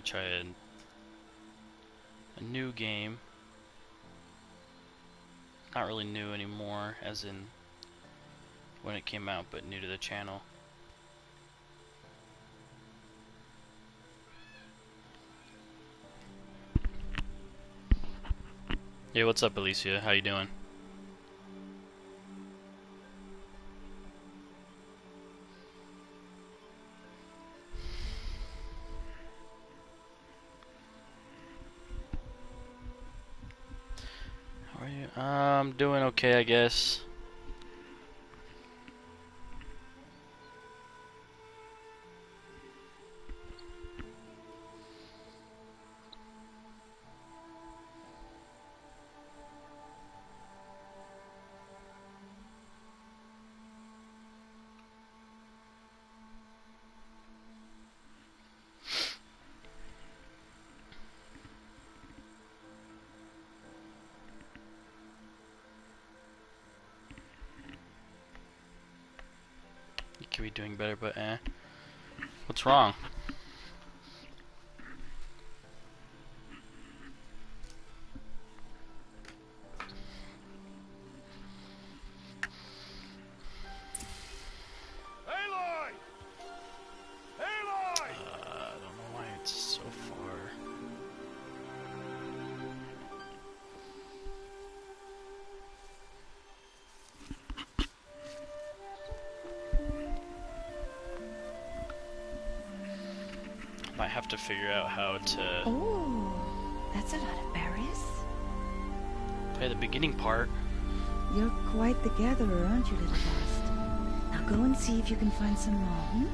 try a new game. Not really new anymore, as in when it came out, but new to the channel. Hey, what's up, Alicia? How you doing? How are you? I'm doing okay, I guess. You could be doing better, but what's wrong? I don't know why it's so far. Might have to figure out how to Oh, that's a lot of berries. play the beginning part. You're quite the gatherer, aren't you, little Frost? Now go and see if you can find some more, hmm?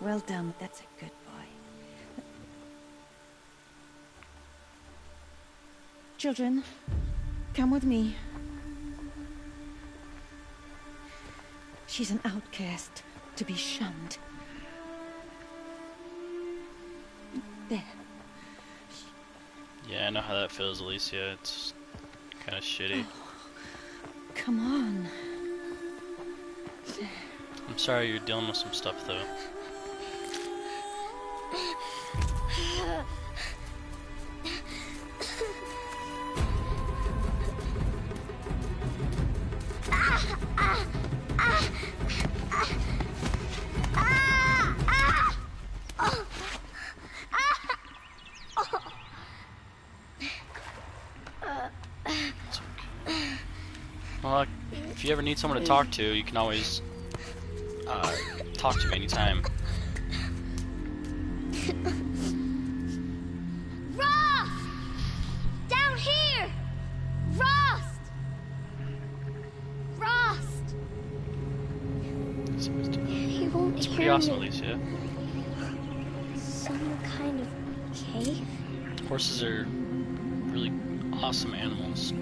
Well done, that's a good boy. Children, come with me. She's an outcast, to be shunned. There. Yeah, I know how that feels, Alicia. It's kind of shitty. Come on. I'm sorry you're dealing with some stuff, though. It's okay. Well, if you ever need someone to talk to, you can always talk to me anytime. Rost! Down here! Rost! Rost! He won't It's hear pretty awesome, me. Alicia. Some kind of cave? Horses are really awesome animals.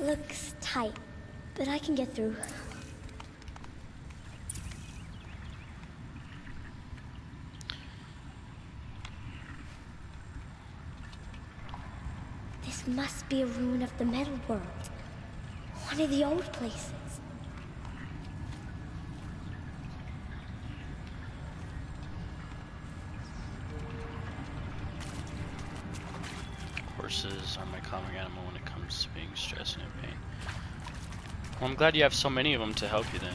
Looks tight, but I can get through. This must be a ruin of the metal world. One of the old places. Horses are my calming animal when it comes to being stressed and in pain. Well, I'm glad you have so many of them to help you then.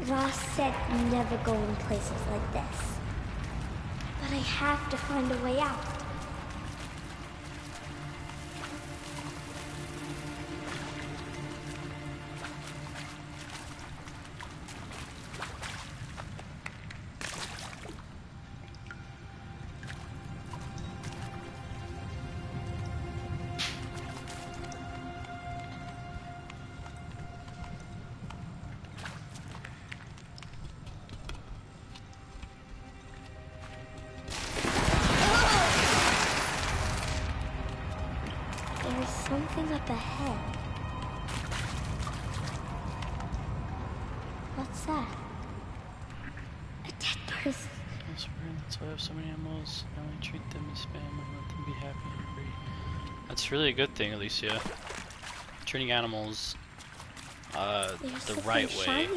Ross said never go in places like this. But I have to find a way out. up ahead. What's that? A dead person. That's why I have so many animals. I only treat them as family and let them be happy and free. That's really a good thing, Alicia. Treating animals the right way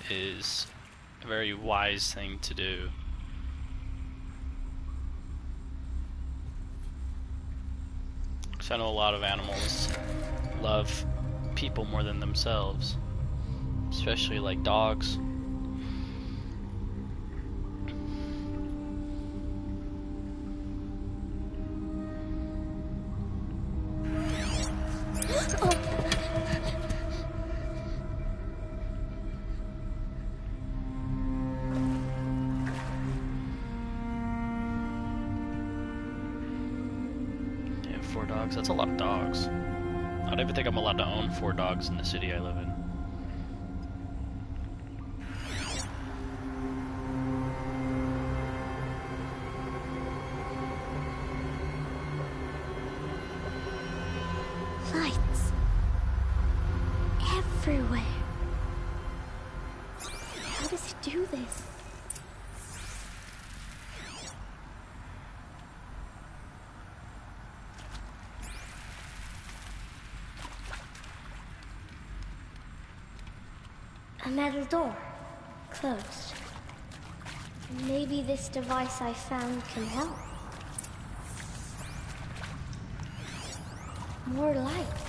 is a very wise thing to do. Because I know a lot of animals love people more than themselves, especially like dogs. Yeah, 4 dogs. That's a lot of dogs. I don't even think I'm allowed to own 4 dogs in the city I live in. Lights. Everywhere. How does it do this? A metal door. Closed. Maybe this device I found can help. More lights.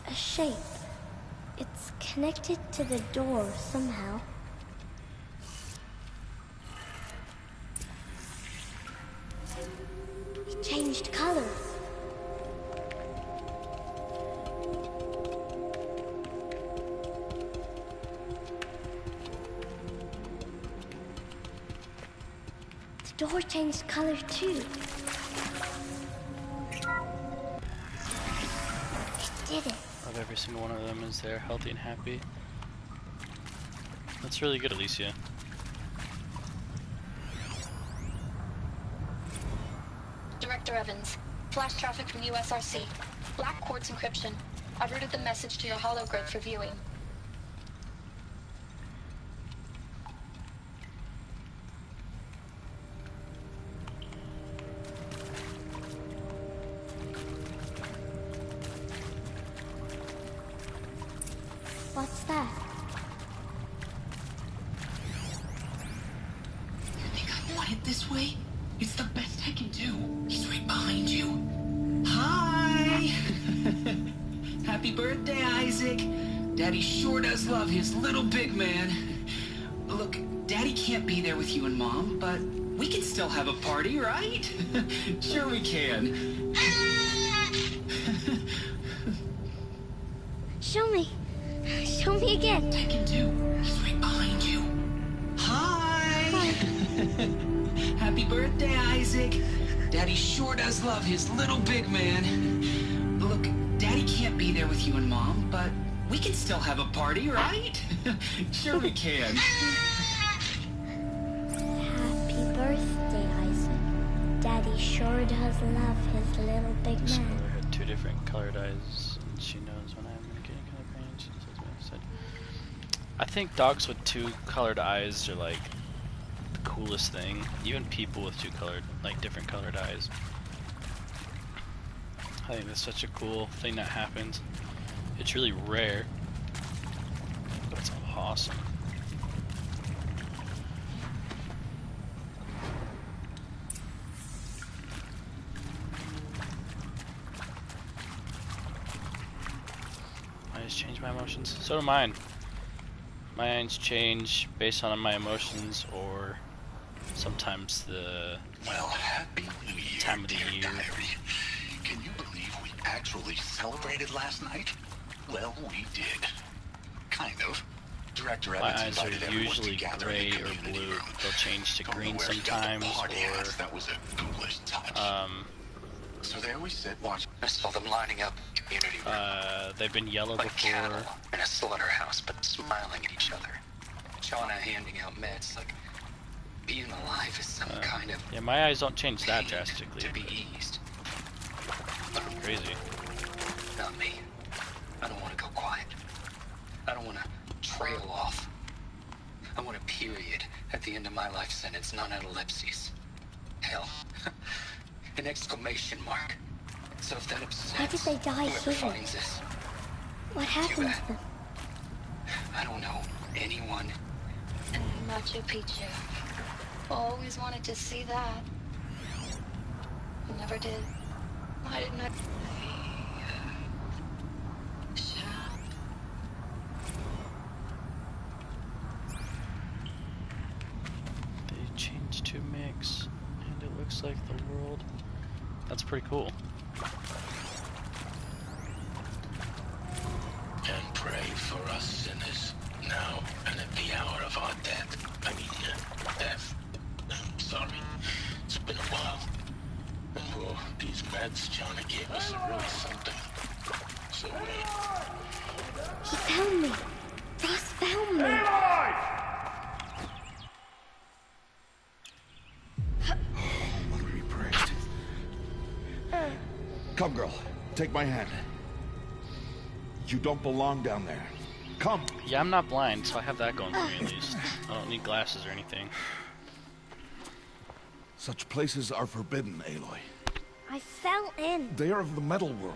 A shape. It's connected to the door somehow. It changed colors. The door changed color too. It did it. Of every single one of them is there, healthy and happy. That's really good, Alicia. Director Evans, flash traffic from USRC. Black quartz encryption. I've routed the message to your hologrid for viewing. What's that? You think I want it this way? It's the best I can do. He's right behind you. Hi! Happy birthday, Isaac. Daddy sure does love his little big man. Look, Daddy can't be there with you and Mom, but we can still have a party, right? Sure we can. Show me. Show me again. I can do. He's right behind you. Hi! Happy birthday, Isaac. Daddy sure does love his little big man. Look, Daddy can't be there with you and Mom, but we can still have a party, right? Sure we can. Happy birthday, Isaac. Daddy sure does love his little big This man. mother had 2 different colored eyes, and she knows when I'm getting color pain. She says what I said. I think dogs with 2 colored eyes are like the coolest thing. Even people with 2 colored, like different colored eyes. I think that's such a cool thing that happens. It's really rare, but it's awesome. I just change my emotions. So do mine. Mine change based on my emotions, or sometimes the Well, happy New Year, Time of the dear year. diary. Can you believe we actually celebrated last night? Well, we did. Kind of. Director My Evans eyes are invited everyone usually to gather gray in the or community blue. room. They'll change to Don't know green where he got the sometimes, party hats. or That was a ghoulish touch. So there we sit watching. I saw them lining up in the community room. they've been yellow Like cattle before. in a slaughterhouse, but smiling at each other. Shauna handing out meds like being alive is some kind of Yeah, my eyes don't change that pain drastically. to be eased. Fucking crazy. Not me. I don't want to go quiet. I don't want to trail off. I want a period at the end of my life sentence, none of ellipses. Hell, an exclamation mark. So if that upsets Why did they die whoever here? finds this, What happened bad. to them? I don't know anyone. Machu Picchu. Always wanted to see that. Never did. I didn't know. They changed to mix, and it looks like the world. That's pretty cool. And pray for us sinners, now and at the hour of our death. Death. Sorry. It's been a while. Oh, these meds Johnny gave us are really something. So, He found me. Ross found me. Lord be praised. Come, girl. Take my hand. You don't belong down there. Come. Yeah, I'm not blind, so I have that going for me at least. I don't need glasses or anything. Such places are forbidden, Aloy. I fell in. They are of the metal world.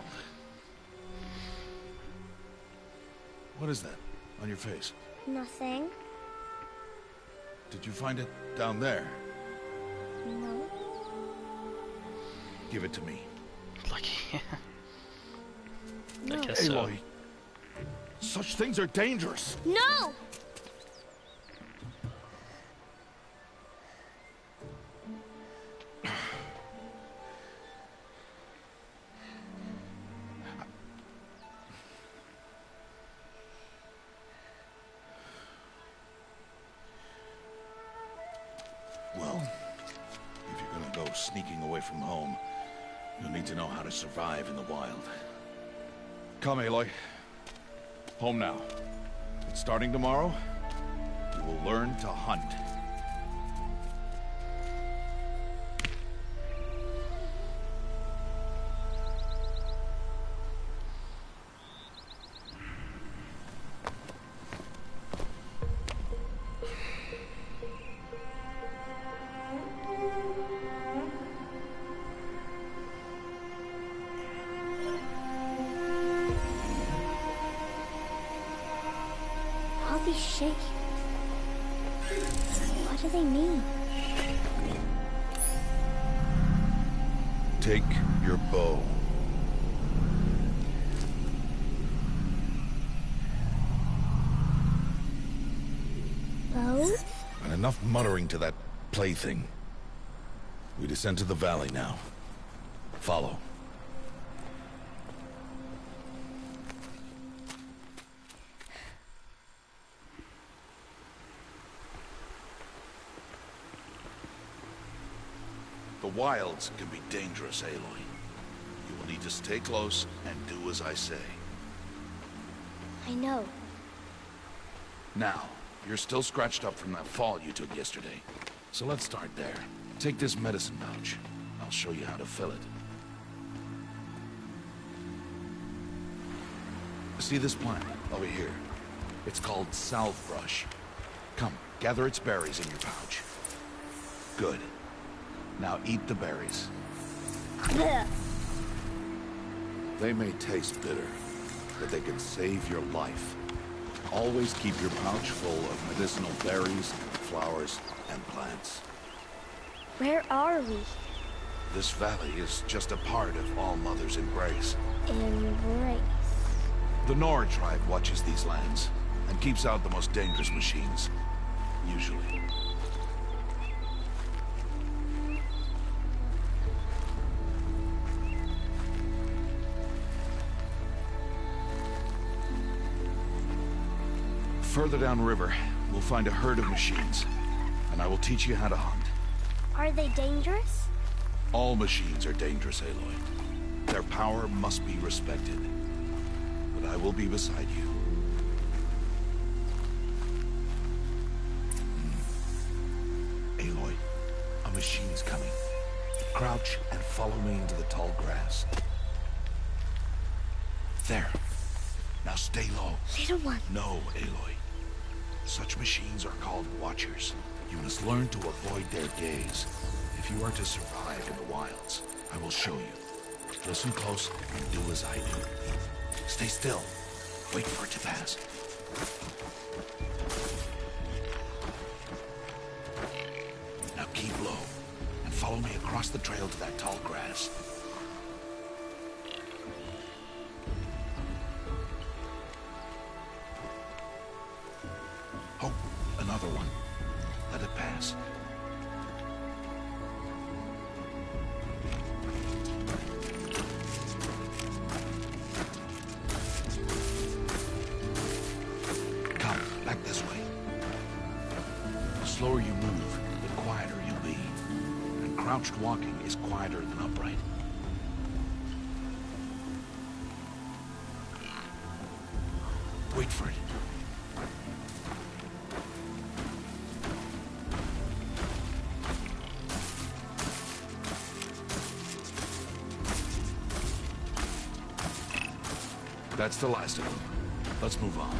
What is that on your face? Nothing. Did you find it down there? No. Give it to me. Lucky. I No. guess so. Aloy. Such things are dangerous. No! Well, if you're gonna go sneaking away from home, you'll need to know how to survive in the wild. Come, Aloy. Home now. But starting tomorrow, you will learn to hunt. All these shapes. What do they mean? Take your bow. Bows? And enough muttering to that plaything. We descend to the valley now. Follow. The wilds can be dangerous, Aloy. You will need to stay close and do as I say. I know. Now, you're still scratched up from that fall you took yesterday. So let's start there. Take this medicine pouch. I'll show you how to fill it. See this plant over here? It's called salve brush. Come, gather its berries in your pouch. Good. Now eat the berries. Blech. They may taste bitter, but they can save your life. Always keep your pouch full of medicinal berries, flowers, and plants. Where are we? This valley is just a part of All Mother's embrace. Embrace. The Nora tribe watches these lands and keeps out the most dangerous machines. Usually. Further downriver, we'll find a herd of machines, and I will teach you how to hunt. Are they dangerous? All machines are dangerous, Aloy. Their power must be respected. But I will be beside you. Aloy, a machine's coming. Crouch and follow me into the tall grass. There. Now stay low. Little one. No, Aloy. Such machines are called Watchers. You must learn to avoid their gaze. If you are to survive in the wilds, I will show you. Listen close and do as I do. Stay still. Wait for it to pass. Now keep low and follow me across the trail to that tall grass. Oh, another one. Let it pass. Come, back this way. The slower you move, the quieter you'll be. And crouched walking is quieter than upright. Wait for it. That's the last of them. Let's move on.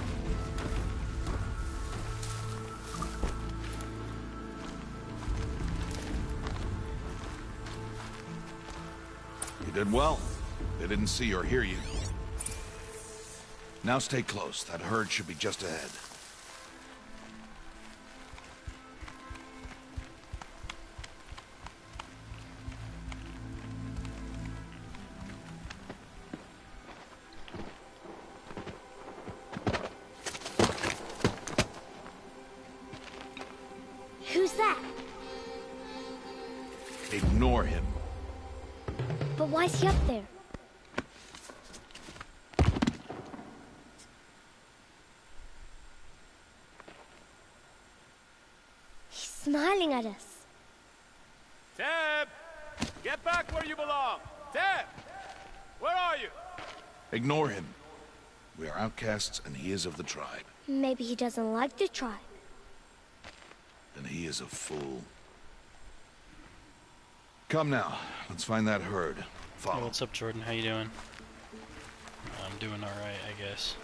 You did well. They didn't see or hear you. Now stay close. That herd should be just ahead. Who's that? Ignore him. But why's he up there? He's smiling at us. Teb! Get back where you belong! Teb! Where are you? Ignore him. We are outcasts and he is of the tribe. Maybe he doesn't like the tribe. Then he is a fool. Come now. Let's find that herd. Hey, Follow. what's up, Jordan? How you doing? I'm doing alright, I guess.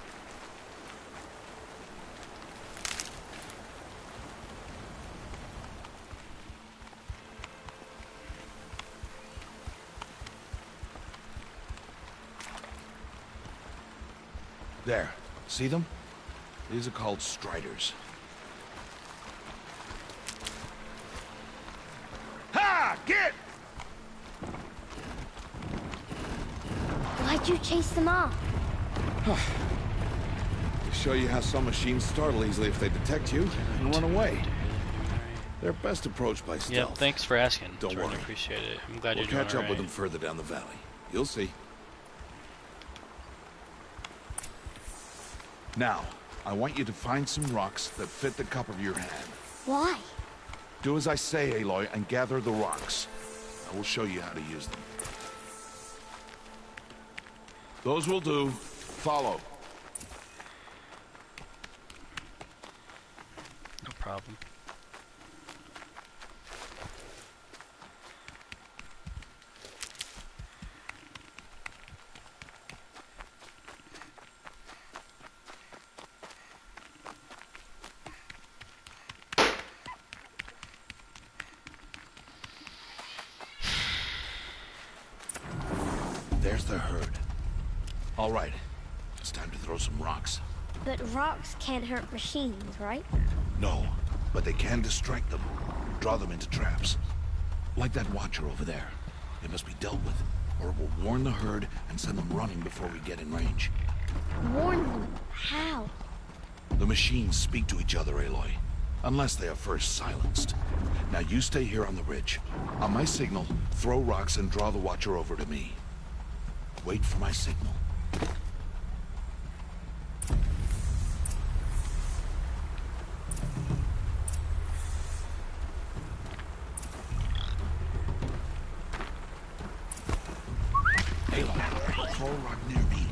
There. See them? These are called Striders. Ha! Get! Why'd you chase them off? To show you how some machines startle easily if they detect you and run away. Alright. They're best approached by stealth. Yeah, thanks for asking, Don't Jordan. worry. Appreciate it. I'm glad We'll you're doing catch up with alright. them further down the valley. You'll see. Now, I want you to find some rocks that fit the cup of your hand. Why? Do as I say, Aloy, and gather the rocks. I will show you how to use them. Those will do. Follow. No problem. There's the herd. All right. It's time to throw some rocks. But rocks can't hurt machines, right? No, but they can distract them. Draw them into traps. Like that watcher over there. It must be dealt with, or it will warn the herd and send them running before we get in range. Warn them. How? The machines speak to each other, Aloy. Unless they are first silenced. Now you stay here on the ridge. On my signal, throw rocks and draw the watcher over to me. Wait for my signal. tall rock near me.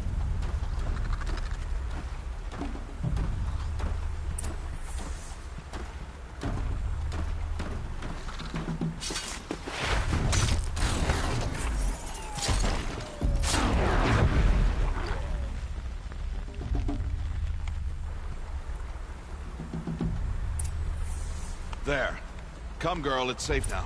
There. Come, girl, it's safe now.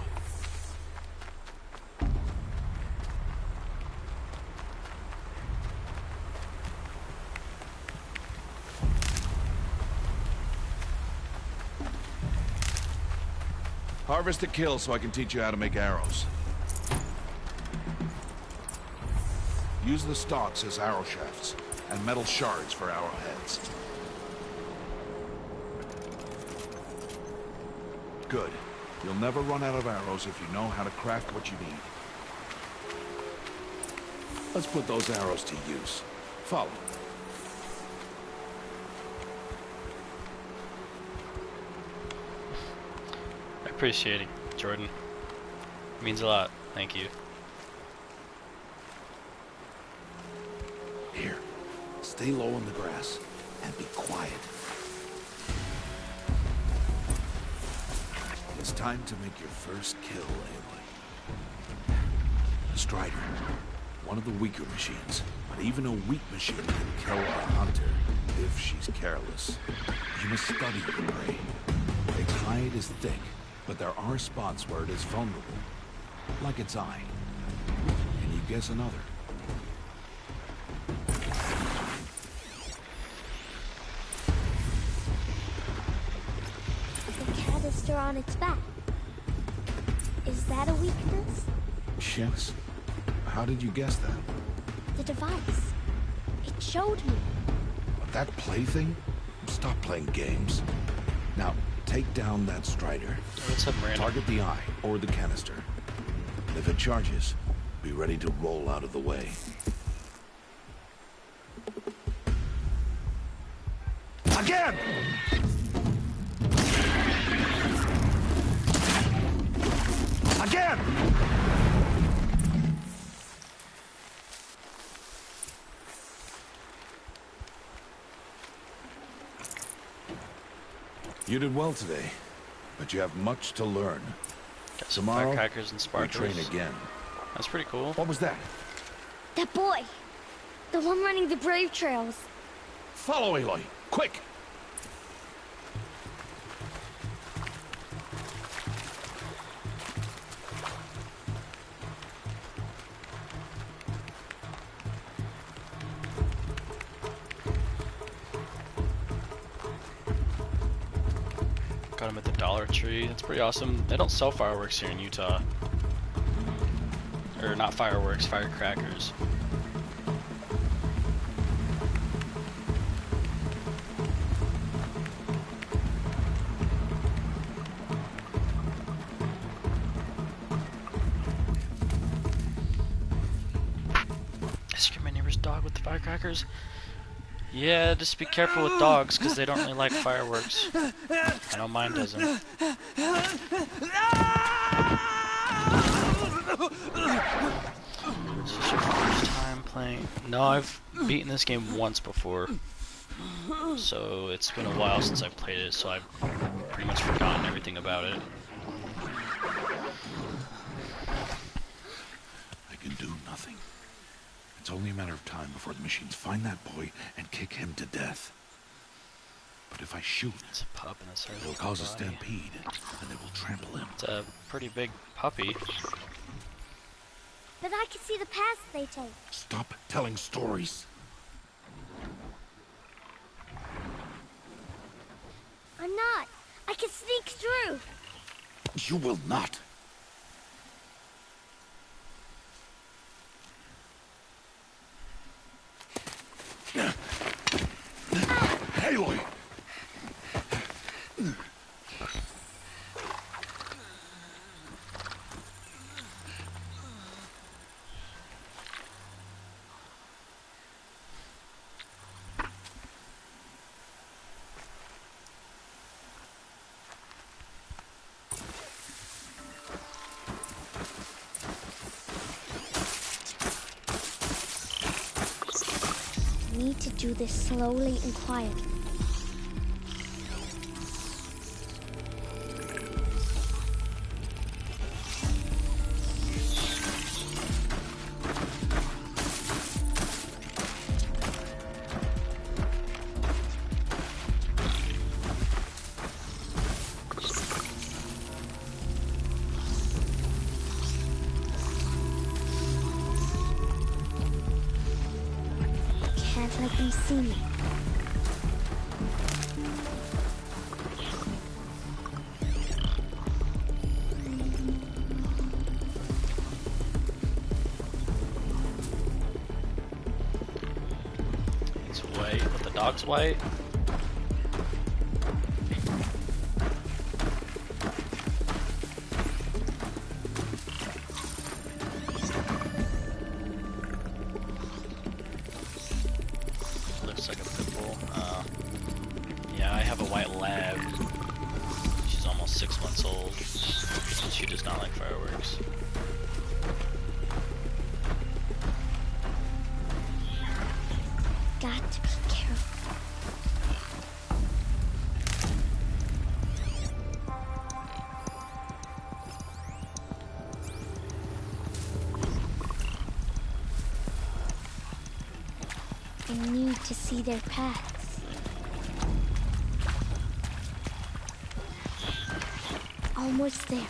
Harvest a kill so I can teach you how to make arrows. Use the stalks as arrow shafts, and metal shards for arrowheads. Good. You'll never run out of arrows if you know how to craft what you need. Let's put those arrows to use. Follow. I appreciate it, Jordan. It means a lot. Thank you. Here. Stay low in the grass, and be quiet. It's time to make your first kill, Aloy. The Strider. One of the weaker machines. But even a weak machine can kill a hunter if she's careless. You must study your prey. Its hide is thick, but there are spots where it is vulnerable. Like its eye. Can you guess another? Canister on its back. Is that a weakness? Yes. How did you guess that? The device. It showed me. That plaything? Stop playing games. Now, take down that Strider. What's up, Miranda? Target the eye or the canister. And if it charges, be ready to roll out of the way. Again! Again! You did well today, but you have much to learn. Got some Tomorrow, firecrackers and we sparklers. train again. That's pretty cool. What was that? That boy. The one running the brave trails. Follow Aloy, quick! Got them at the Dollar Tree. That's pretty awesome. They don't sell fireworks here in Utah. Or not fireworks, firecrackers. I scared my neighbor's dog with the firecrackers. Yeah, just be careful with dogs, because they don't really like fireworks. I know mine doesn't. Is this your first time playing? No, I've beaten this game once before. So it's been a while since I've played it, so I've pretty much forgotten everything about it. I can do nothing. It's only a matter of time before the machines find that boy and kick him to death. But if I shoot, It's a pup in this it'll cause a stampede, and they will trample him. It's a pretty big puppy. But I can see the paths they take. Stop telling stories. I'm not. I can sneak through. You will not. Aloy! need to do this slowly and quietly. Can't let them see me. It's white, but the dog's white. Looks like a pit bull. Yeah, I have a white lab. She's almost 6 months old. And she does not like fireworks. Got to be careful. I need to see their paths. Almost there.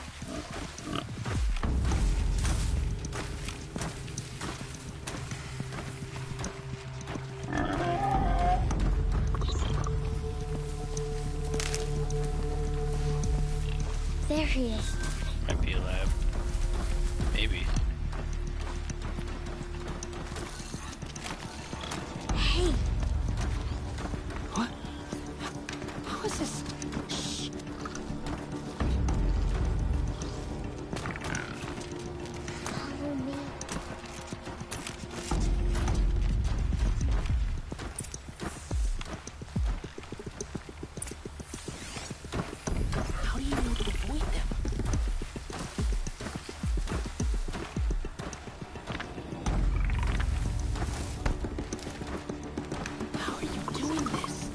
There he is. Might be a lab. Maybe. Hey, What? How is this? Shh. follow me. How do you know to avoid them? How are you doing this?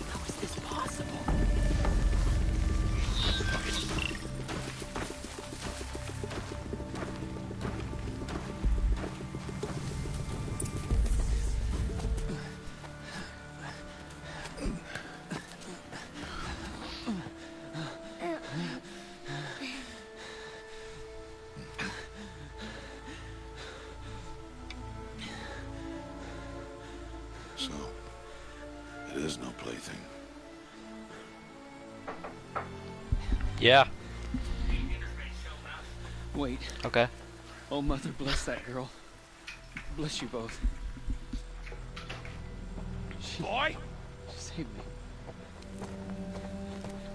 How is this possible? So, it is no plaything. Yeah. Wait. Okay. Oh, Mother, bless that girl. Bless you both. Boy! She saved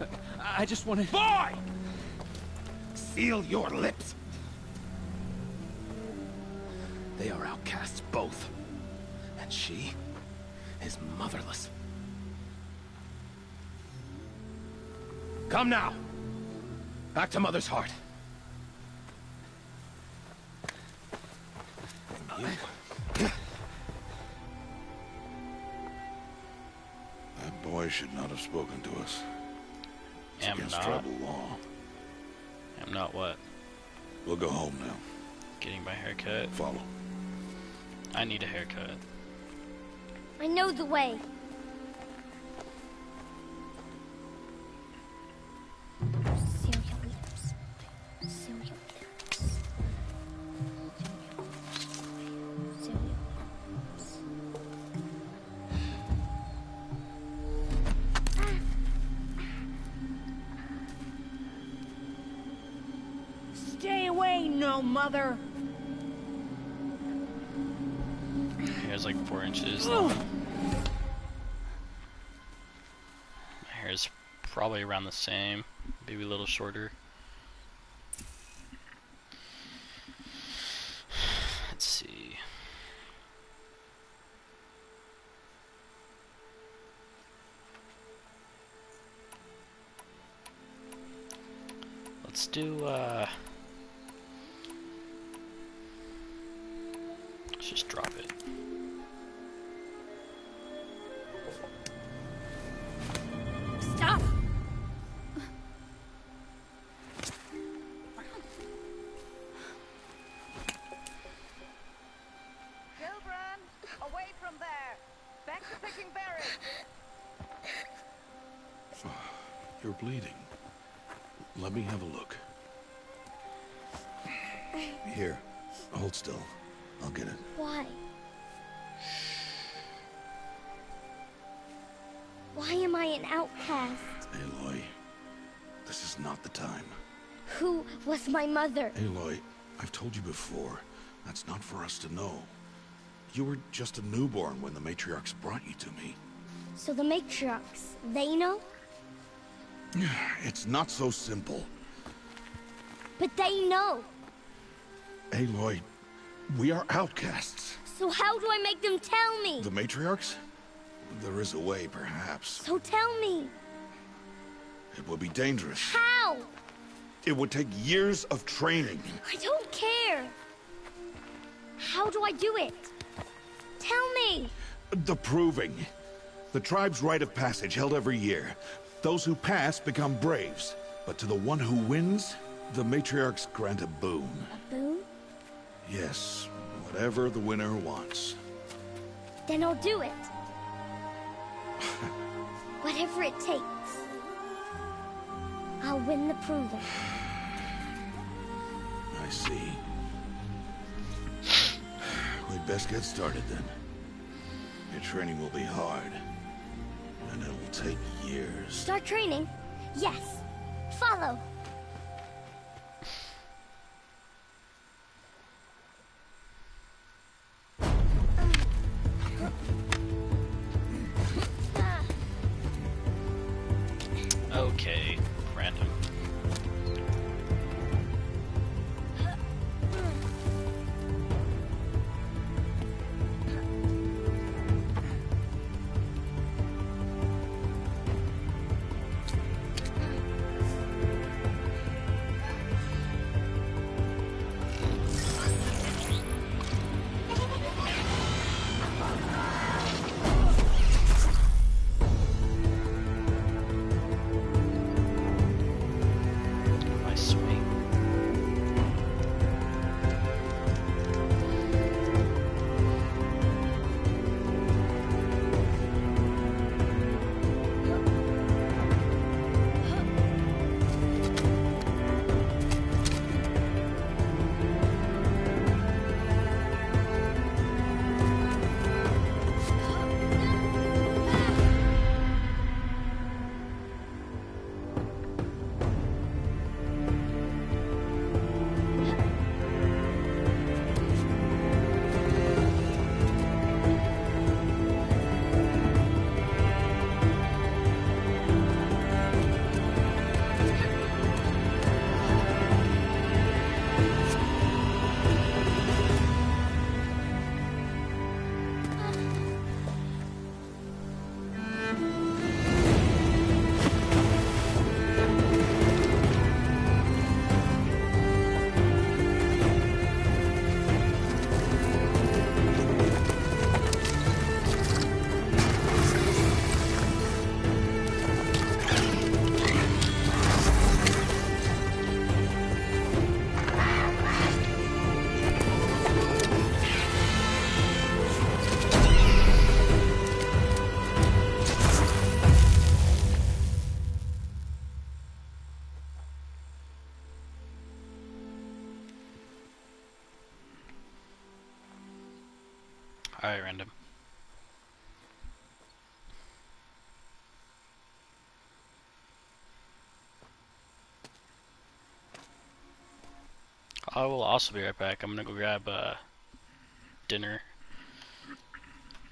me. I just wanted... Boy! Seal your lips. They are outcasts, both. And she is motherless. Come now. Back to Mother's heart. And you. That boy should not have spoken to us. It's Am against not. tribal law. I'm not what? We'll go home now. Getting my hair cut. Follow. I need a haircut. I know the way. Seal your lips. Seal your lips. Seal your lips. Stay away, no mother. My hair's like 4 inches long. My hair's probably around the same, maybe a little shorter. Let's see. Let's do You're bleeding. Let me have a look. Here, hold still. I'll get it. Why? Why am I an outcast? Aloy, this is not the time. Who was my mother? Aloy, I've told you before, that's not for us to know. You were just a newborn when the matriarchs brought you to me. So the matriarchs, they know? It's not so simple. But they know. Aloy, we are outcasts. So how do I make them tell me? The matriarchs? There is a way, perhaps. So tell me. It would be dangerous. How? It would take years of training. I don't care. How do I do it? Tell me. The proving. The tribe's rite of passage held every year. Those who pass become braves. But to the one who wins, the matriarchs grant a boon. A boon? Yes, whatever the winner wants. Then I'll do it. Whatever it takes. I'll win the proving. I see. We'd best get started then. Your training will be hard. And it will take years. Start training? Yes. Follow. Okay, random. My swing. Alright, random. I will also be right back. I'm gonna go grab dinner.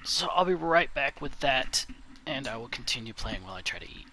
So I'll be right back with that, and I will continue playing while I try to eat.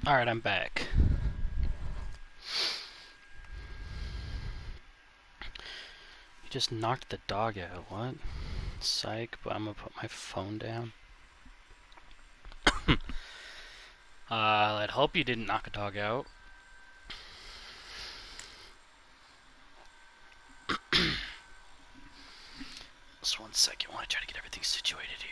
Alright, I'm back. You just knocked the dog out, what? Psych, but I'm gonna put my phone down. I'd hope you didn't knock a dog out. Just 1 second, I want to try to get everything situated here.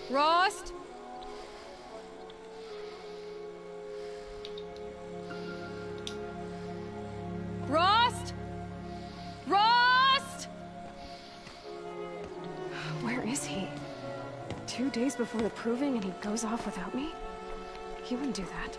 Rost? Rost? Rost? Where is he? 2 days before the proving and he goes off without me? He wouldn't do that.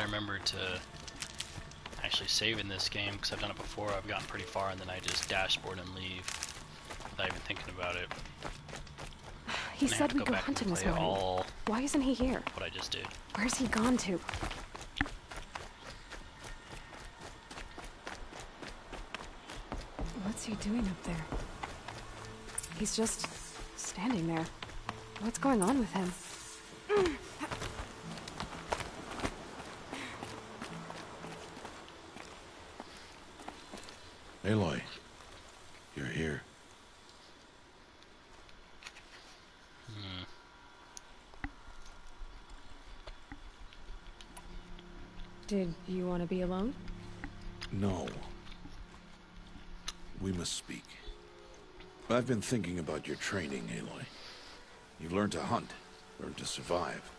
Remember to actually save in this game because I've done it before. I've gotten pretty far and then I just dashboard and leave without even thinking about it. He said we go hunting this morning. Why isn't he here? What I just did. Where's he gone to? What's he doing up there? He's just standing there. What's going on with him? Aloy, you're here. Did you want to be alone? No. We must speak. I've been thinking about your training, Aloy. You've learned to hunt, learned to survive.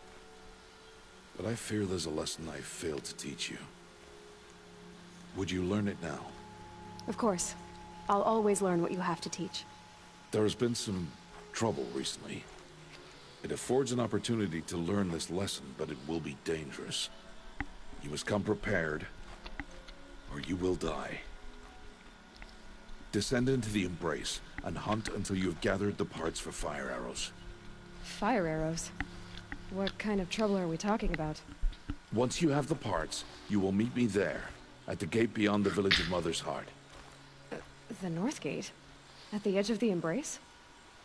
But I fear there's a lesson I failed to teach you. Would you learn it now? Of course. I'll always learn what you have to teach. There has been some trouble recently. It affords an opportunity to learn this lesson, but it will be dangerous. You must come prepared, or you will die. Descend into the Embrace, and hunt until you have gathered the parts for fire arrows. Fire arrows? What kind of trouble are we talking about? Once you have the parts, you will meet me there, at the gate beyond the village of Mother's Heart. The North Gate? At the edge of the Embrace?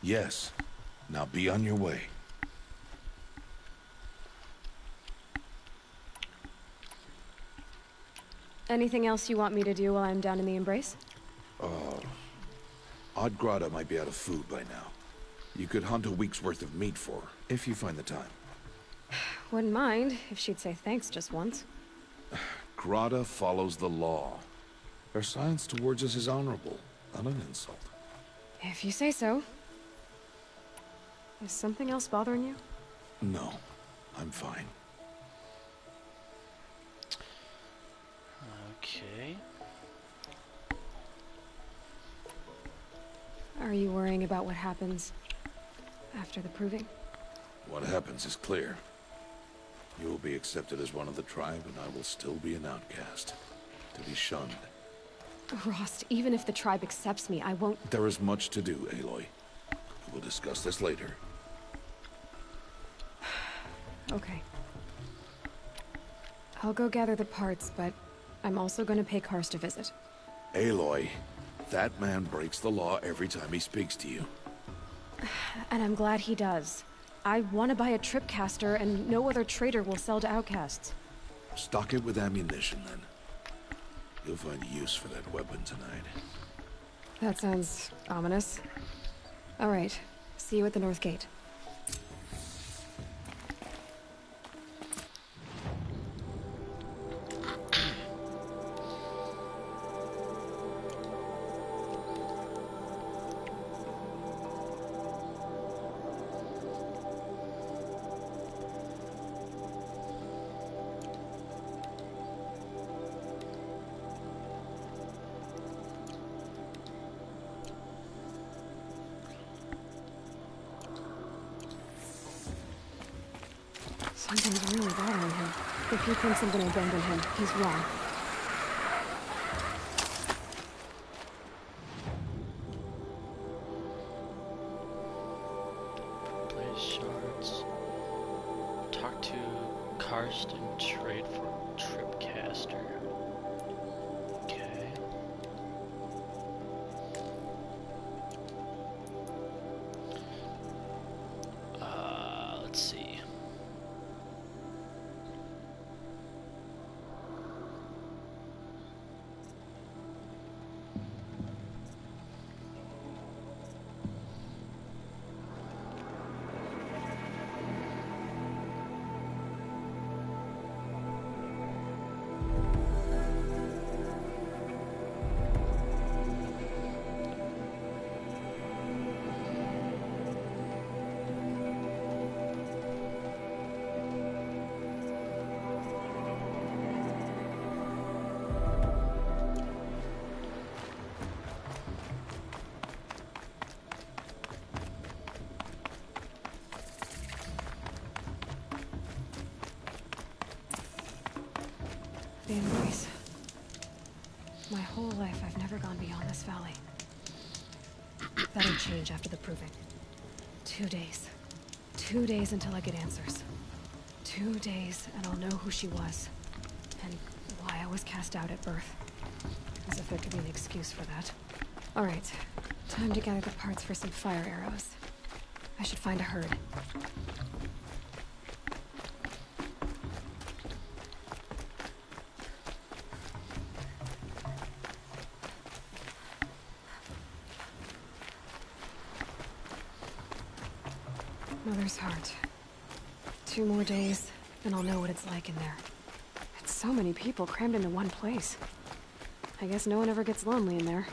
Yes. Now be on your way. Anything else you want me to do while I'm down in the Embrace? Odd Grotto might be out of food by now. You could hunt a week's worth of meat for her, if you find the time. Wouldn't mind if she'd say thanks just once. Grotto follows the law. Her silence towards us is honorable, not an insult. If you say so. Is something else bothering you? No, I'm fine. Okay. Are you worrying about what happens after the proving? What happens is clear. You will be accepted as one of the tribe, and I will still be an outcast, to be shunned. Rost, even if the tribe accepts me, I won't... There is much to do, Aloy. We will discuss this later. Okay. I'll go gather the parts, but I'm also going to pay Karst a visit. Aloy, that man breaks the law every time he speaks to you. And I'm glad he does. I want to buy a tripcaster, and no other trader will sell to outcasts. Stock it with ammunition, then. You'll find use for that weapon tonight. That sounds ominous. All right. See you at the North Gate. Something's really bothering him. If he thinks I'm gonna abandon him, he's wrong. Blaze shards. Talk to Karsten, trade for Tripcaster. Okay. Let's see. The embrace. My whole life, I've never gone beyond this valley. That'll change after the proving. 2 days. 2 days until I get answers. 2 days, and I'll know who she was. And why I was cast out at birth. As if there could be an excuse for that. Alright, time to gather the parts for some fire arrows. I should find a herd. Mother's heart. 2 more days, and I'll know what it's like in there. It's so many people crammed into one place. I guess no one ever gets lonely in there.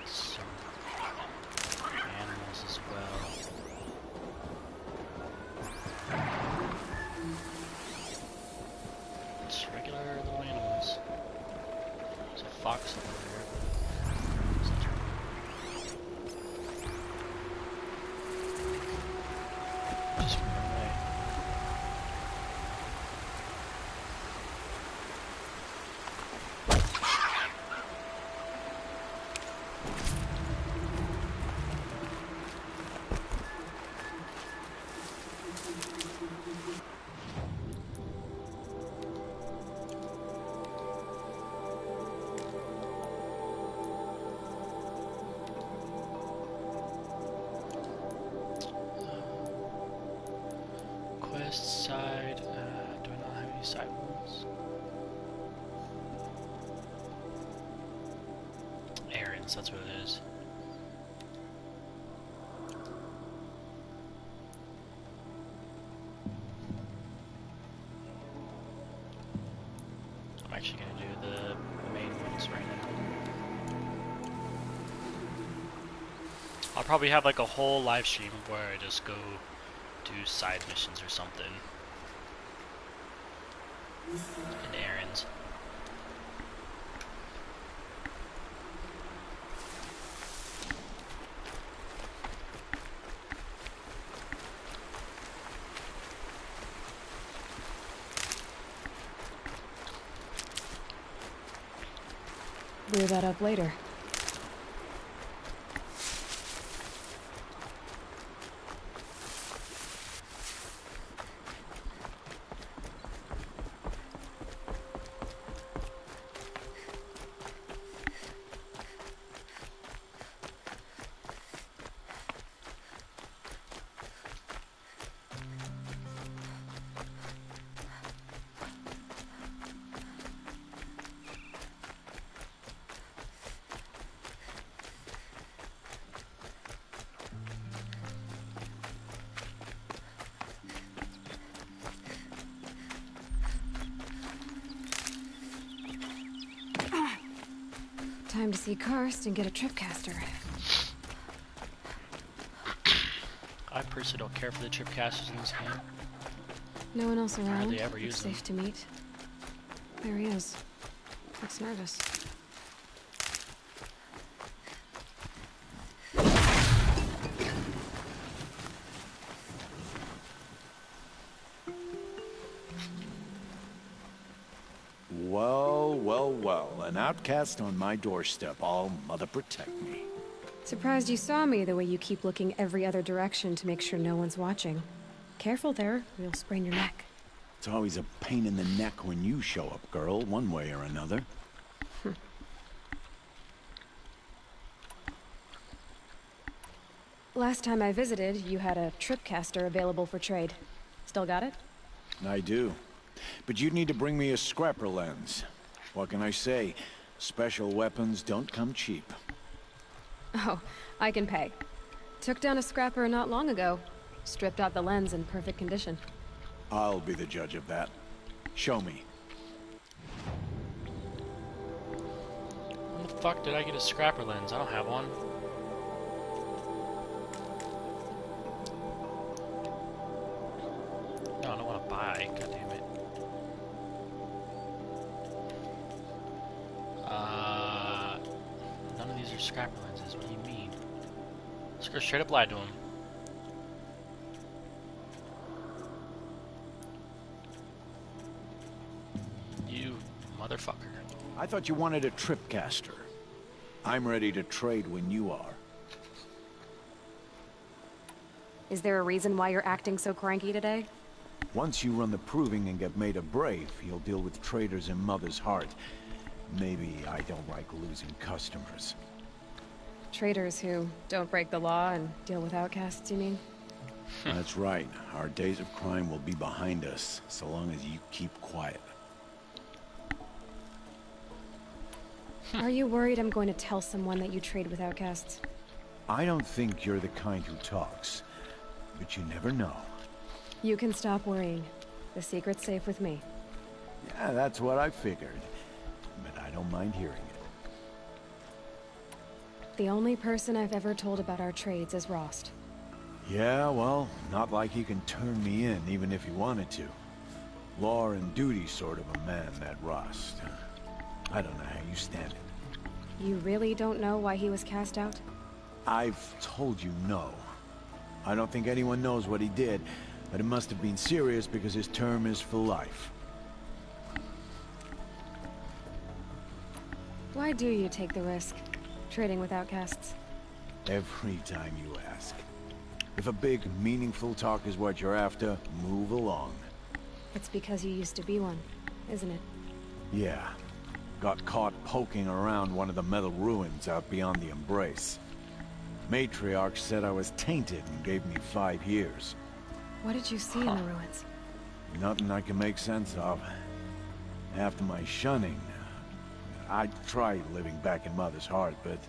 some animals as well. Just regular little animals. There's a fox over there. Just run away. Quest side, do I not have any side ones? Errands, that's what it is. I'm actually gonna do the main ones right now. I'll probably have like a whole live stream where I just go do side missions or something. And errands. Clear that up later. Time to see Karst and get a tripcaster. I personally don't care for the tripcasters in this game. No one else around. Hardly ever use It's them. safe to meet. There he is. Looks nervous. Well, well, well. An outcast on my doorstep. All mother protect me. Surprised you saw me the way you keep looking every other direction to make sure no one's watching. Careful there, or you'll sprain your neck. It's always a pain in the neck when you show up, girl, one way or another. Last time I visited, you had a tripcaster available for trade. Still got it? I do. But you'd need to bring me a scrapper lens. What can I say? Special weapons don't come cheap. Oh, I can pay. Took down a scrapper not long ago. Stripped out the lens in perfect condition. I'll be the judge of that. Show me. When the fuck did I get a scrapper lens? I don't have one. No, I don't want to buy. God damn it. None of these are scrapper lenses. What do you mean? Let's go straight up lie to him. You motherfucker. I thought you wanted a tripcaster. I'm ready to trade when you are. Is there a reason why you're acting so cranky today? Once you run the proving and get made a brave, you'll deal with traitors in Mother's Heart. Maybe I don't like losing customers. Traitors who don't break the law and deal with outcasts, you mean? That's right. Our days of crime will be behind us, so long as you keep quiet. Are you worried I'm going to tell someone that you trade with outcasts? I don't think you're the kind who talks, but you never know. You can stop worrying. The secret's safe with me. Yeah, that's what I figured. But I don't mind hearing it. The only person I've ever told about our trades is Rost. Yeah, well, not like he can turn me in, even if he wanted to. Law and duty sort of a man, that Rost. I don't know how you stand it. You really don't know why he was cast out? I've told you no. I don't think anyone knows what he did, but it must have been serious because his term is for life. Why do you take the risk, trading with outcasts? Every time you ask. If a big, meaningful talk is what you're after, move along. It's because you used to be one, isn't it? Yeah. Got caught poking around one of the metal ruins out beyond the Embrace. Matriarch said I was tainted and gave me 5 years. What did you see in the ruins? Nothing I can make sense of. After my shunning, I tried living back in Mother's Heart, but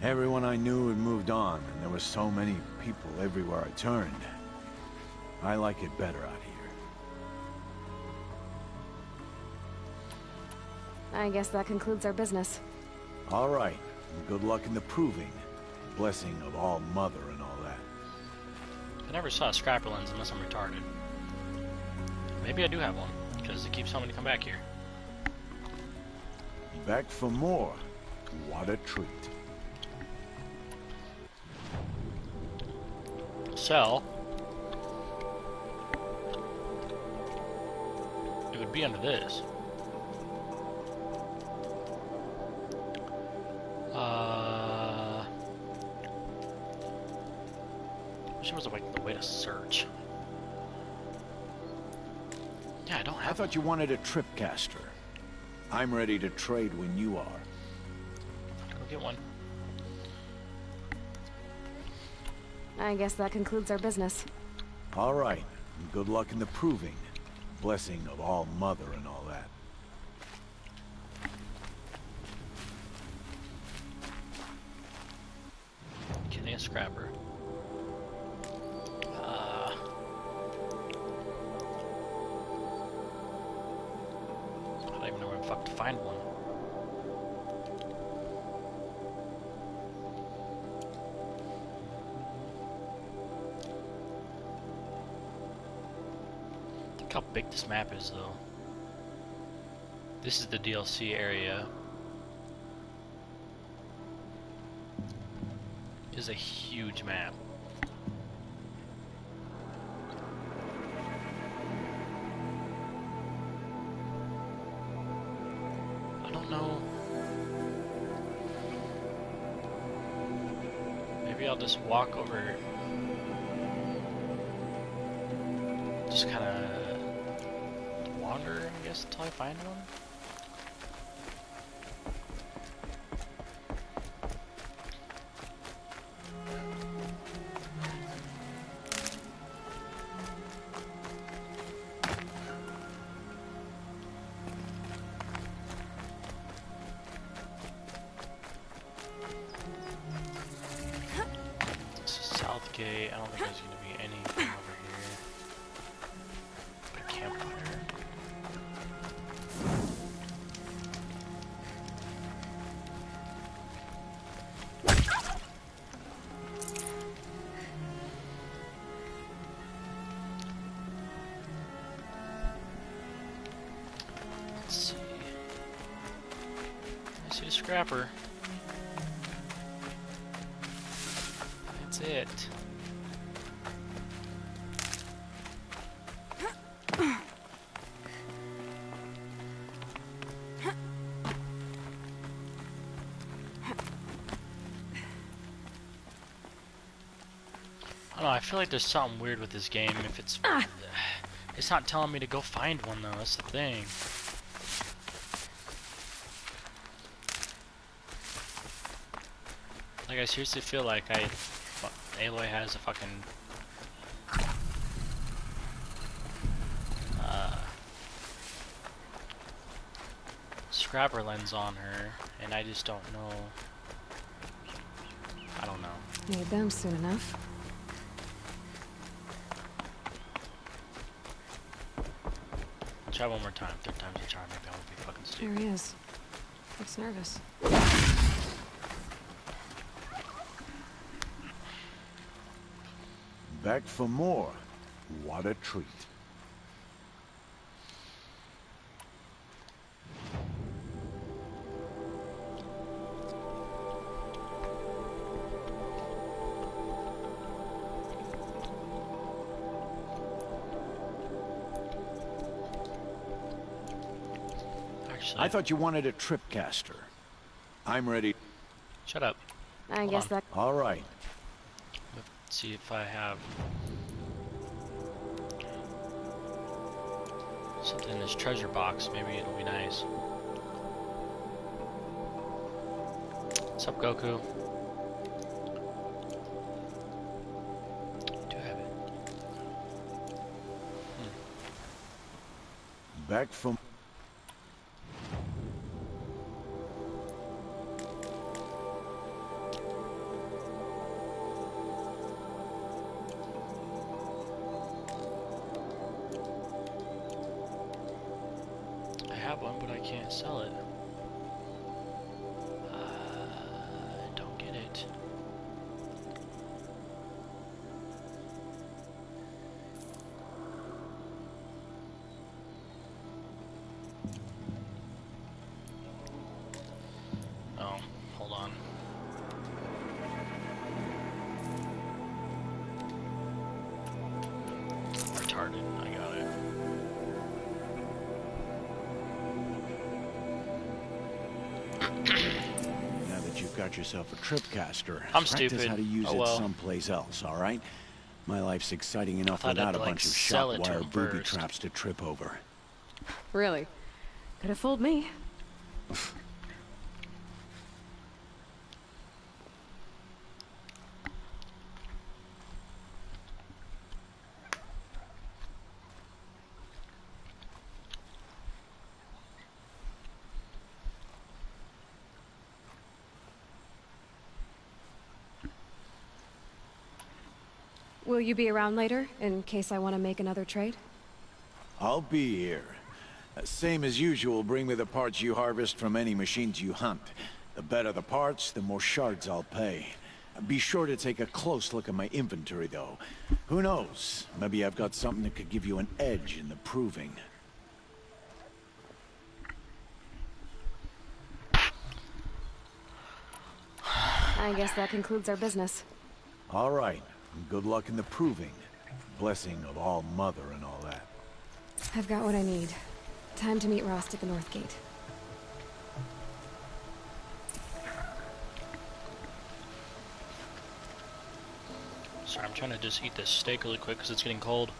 everyone I knew had moved on, and there were so many people everywhere I turned. I like it better out here. I guess that concludes our business. All right. Good luck in the proving. Blessing of All Mother and all that. I never saw a scrapper lens unless I'm retarded. Maybe I do have one, because it keeps telling me to come back here. Back for more. What a treat. So, it would be under this. Wish there was a way to search. Yeah, I don't have. I thought you wanted a tripcaster. I'm ready to trade when you are. Go get one. I guess that concludes our business. All right. Good luck in the proving. Blessing of All Mother and all that. Killing a scrapper. I don't even know where the fuck to find one. Look how big this map is, though. This is the DLC area. It is a huge map. I don't know. Maybe I'll just walk over. Just kind of wander, I guess, until I find one. Southgate, I don't think there's going to be anything over here. Put a campfire. Let's see. I see a scrapper. That's it. I don't know, I feel like there's something weird with this game. If it's not telling me to go find one though, that's the thing. Like, I seriously feel like Aloy has a fucking scrapper lens on her, and I just don't know. I don't know. Need them soon enough. Try one more time. Third time's a charm. Maybe I won't be fucking stupid. There he is. Looks nervous. Back for more. What a treat. I thought you wanted a tripcaster. I'm ready. Shut up. I guess that... All right. Let's see if I have something in this treasure box. Maybe it'll be nice. What's up, Goku? Do have it. Back from... One, but I can't sell it. I don't get it. Oh, hold on. Retarded. I got it. Now that you've got yourself a tripcaster, I'm practice stupid. how to use Oh, it well. someplace else, all right? My life's exciting enough I'd have without to, a like, bunch of sell it to shop-wire him booby first. traps to trip over. Really? Could have fooled me. Will you be around later, in case I want to make another trade? I'll be here. Same as usual, bring me the parts you harvest from any machines you hunt. The better the parts, the more shards I'll pay. Be sure to take a close look at my inventory, though. Who knows? Maybe I've got something that could give you an edge in the proving. I guess that concludes our business. All right. Good luck in the proving. Blessing of All Mother and all that. I've got what I need. Time to meet Rost at the North Gate. Sorry, I'm trying to just eat this steak really quick because it's getting cold.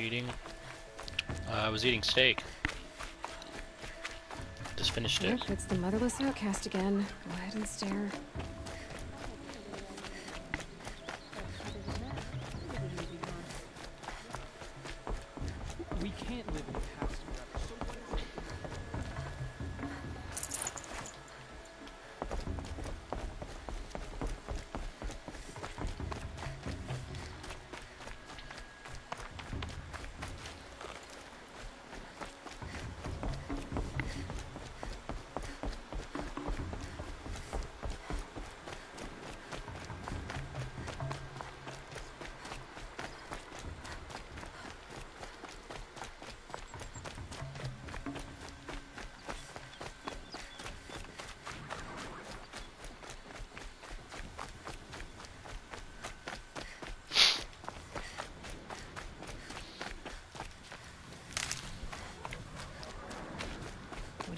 Eating? I was eating steak. Just finished it. Yep, it's the motherless outcast again. Go ahead and stare. We can't live in the past forever, so what is it?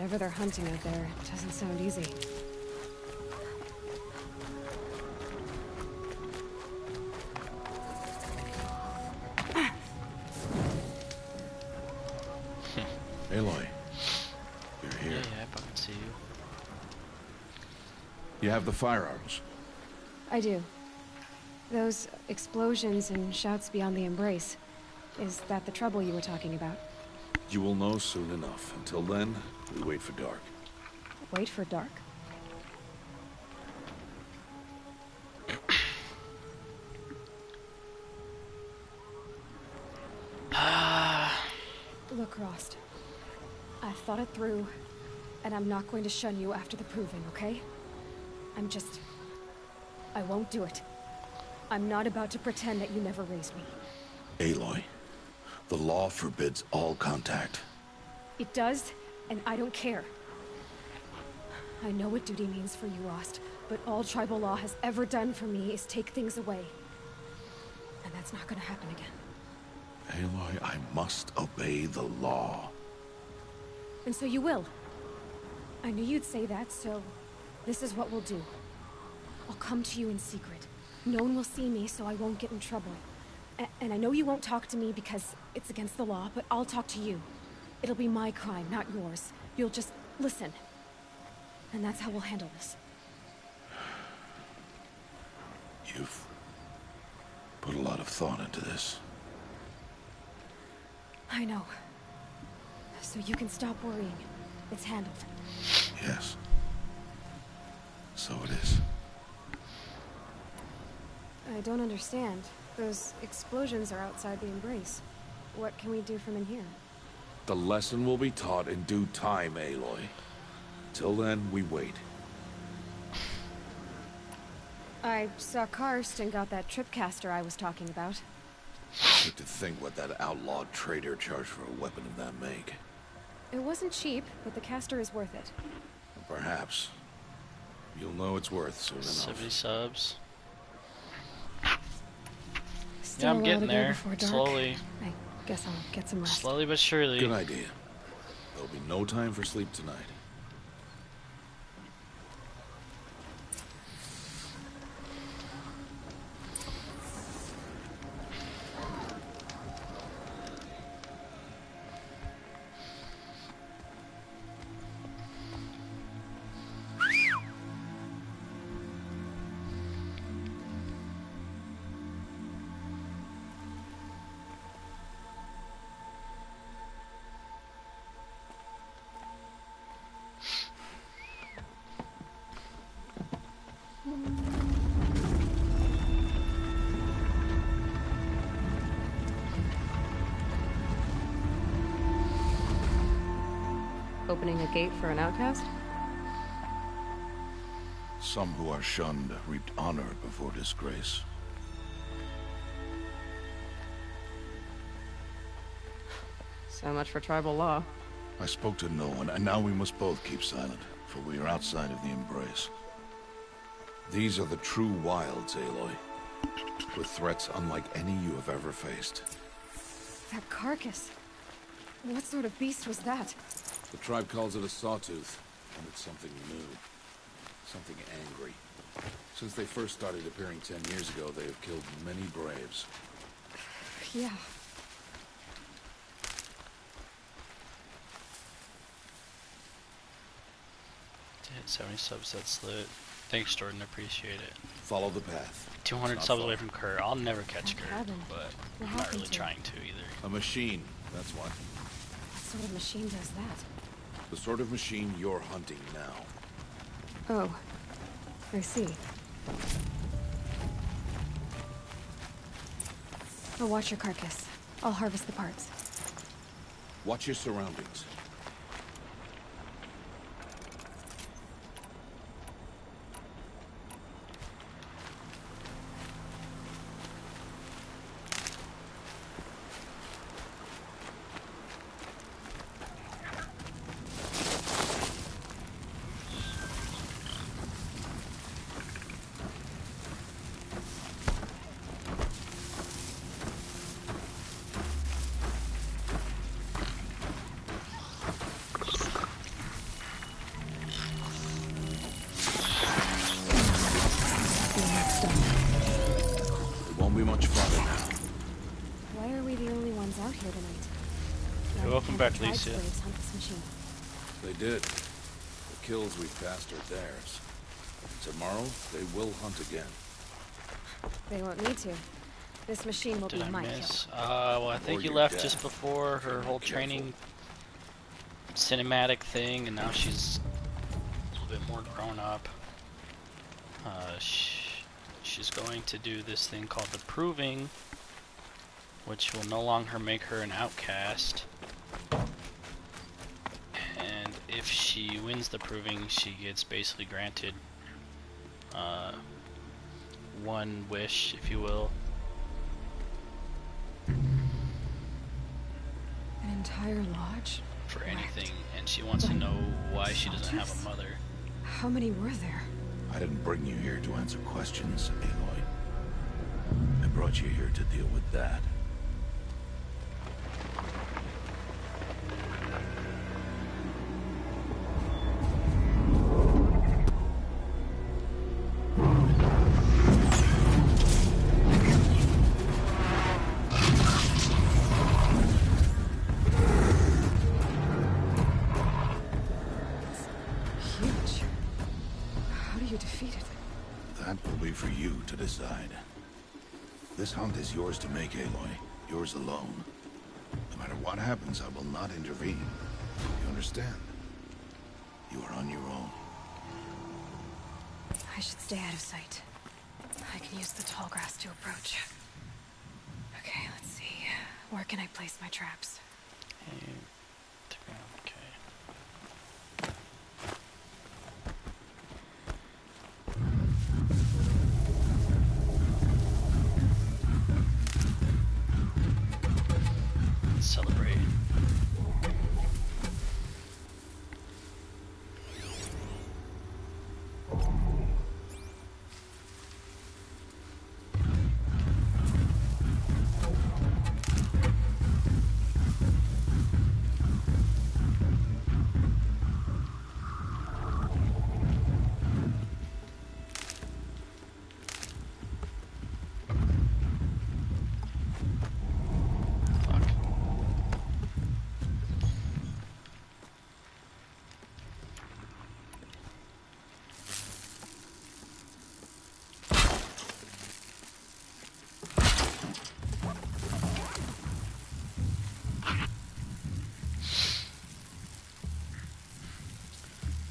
Whatever they're hunting out there doesn't sound easy. Aloy, you're here. Yeah, I can see you. You have the firearms. I do. Those explosions and shouts beyond the embrace. Is that the trouble you were talking about? You will know soon enough. Until then, we wait for dark. Wait for dark? Look, Rost. I've thought it through, and I'm not going to shun you after the proving, okay? I won't do it. I'm not about to pretend that you never raised me. Aloy, the law forbids all contact. It does, and I don't care. I know what duty means for you, Rost, but all tribal law has ever done for me is take things away. And that's not gonna happen again. Aloy, I must obey the law. And so you will. I knew you'd say that, so this is what we'll do. I'll come to you in secret. No one will see me, so I won't get in trouble. And I know you won't talk to me because it's against the law, but I'll talk to you. It'll be my crime, not yours. You'll just listen. And that's how we'll handle this. You've put a lot of thought into this. I know. So you can stop worrying. It's handled. Yes. So it is. I don't understand. Those explosions are outside the embrace. What can we do from in here? The lesson will be taught in due time, Aloy. Till then, we wait. I saw Karst and got that tripcaster I was talking about. Hate to think what that outlawed trader charged for a weapon of that make. It wasn't cheap, but the caster is worth it. Perhaps. You'll know it's worth soon enough. 70 subs. Still Yeah, I'm getting to go there. before dark. Slowly. I guess I'll get some rest. Slowly but surely. Good idea. There'll be no time for sleep tonight. Opening a gate for an outcast? Some who are shunned reaped honor before disgrace. So much for tribal law. I spoke to no one, and now we must both keep silent, for we are outside of the embrace. These are the true wilds, Aloy, with threats unlike any you have ever faced. That carcass. What sort of beast was that? The tribe calls it a sawtooth, and it's something new. Something angry. Since they first started appearing 10 years ago, they have killed many braves. Yeah. Hit 70 subs, that's lit. Thanks, Jordan, appreciate it. Follow the path. 200 subs away from Kurt. I'll never catch Kurt, haven't. but What I'm not happened really to trying to either. A machine, that's what. What sort of machine does that? The sort of machine you're hunting now. Oh. I see. I'll watch your carcass. I'll harvest the parts. Watch your surroundings. back, Tried Alicia. slaves hunt this machine. They did. The kills we passed are theirs. Tomorrow, they will hunt again. They won't need to. This machine will Did be I my miss? kill. Well, I think Or you your left death, just before if you're her not whole careful. training cinematic thing, and now she's a little bit more grown up. She's going to do this thing called the Proving, which will no longer make her an outcast. And if she wins the Proving, she gets basically granted one wish, if you will. An entire lodge? For anything, and she wants to know why she doesn't have a mother. How many were there? I didn't bring you here to answer questions, Aloy. I brought you here to deal with that. Huge. How do you defeat it? That will be for you to decide. This hunt is yours to make, Aloy. Yours alone. No matter what happens, I will not intervene. You understand? You are on your own. I should stay out of sight. I can use the tall grass to approach. Okay, let's see. Where can I place my traps? Okay. Let's celebrate.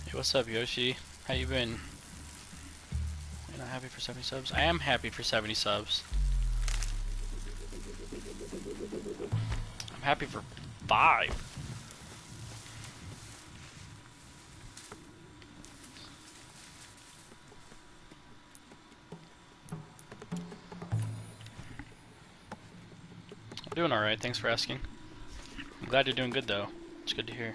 Hey, what's up, Yoshi? How you been? You're not happy for 70 subs? I am happy for 70 subs. I'm happy for 5. I'm doing alright, thanks for asking. I'm glad you're doing good though. It's good to hear.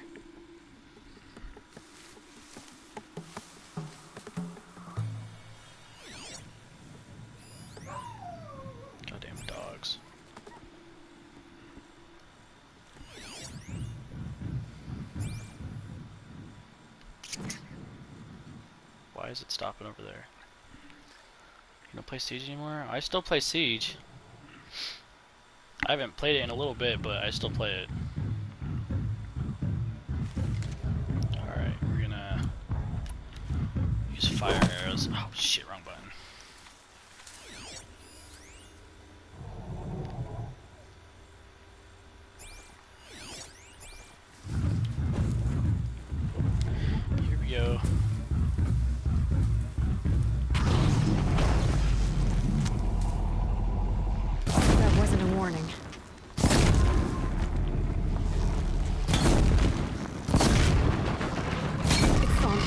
Goddamn dogs. Why is it stopping over there? You don't play Siege anymore? I still play Siege. I haven't played it in a little bit, but I still play it. Alright, we're gonna use fire arrows. Oh shit, wrong button. Here we go. That wasn't a warning. It's on.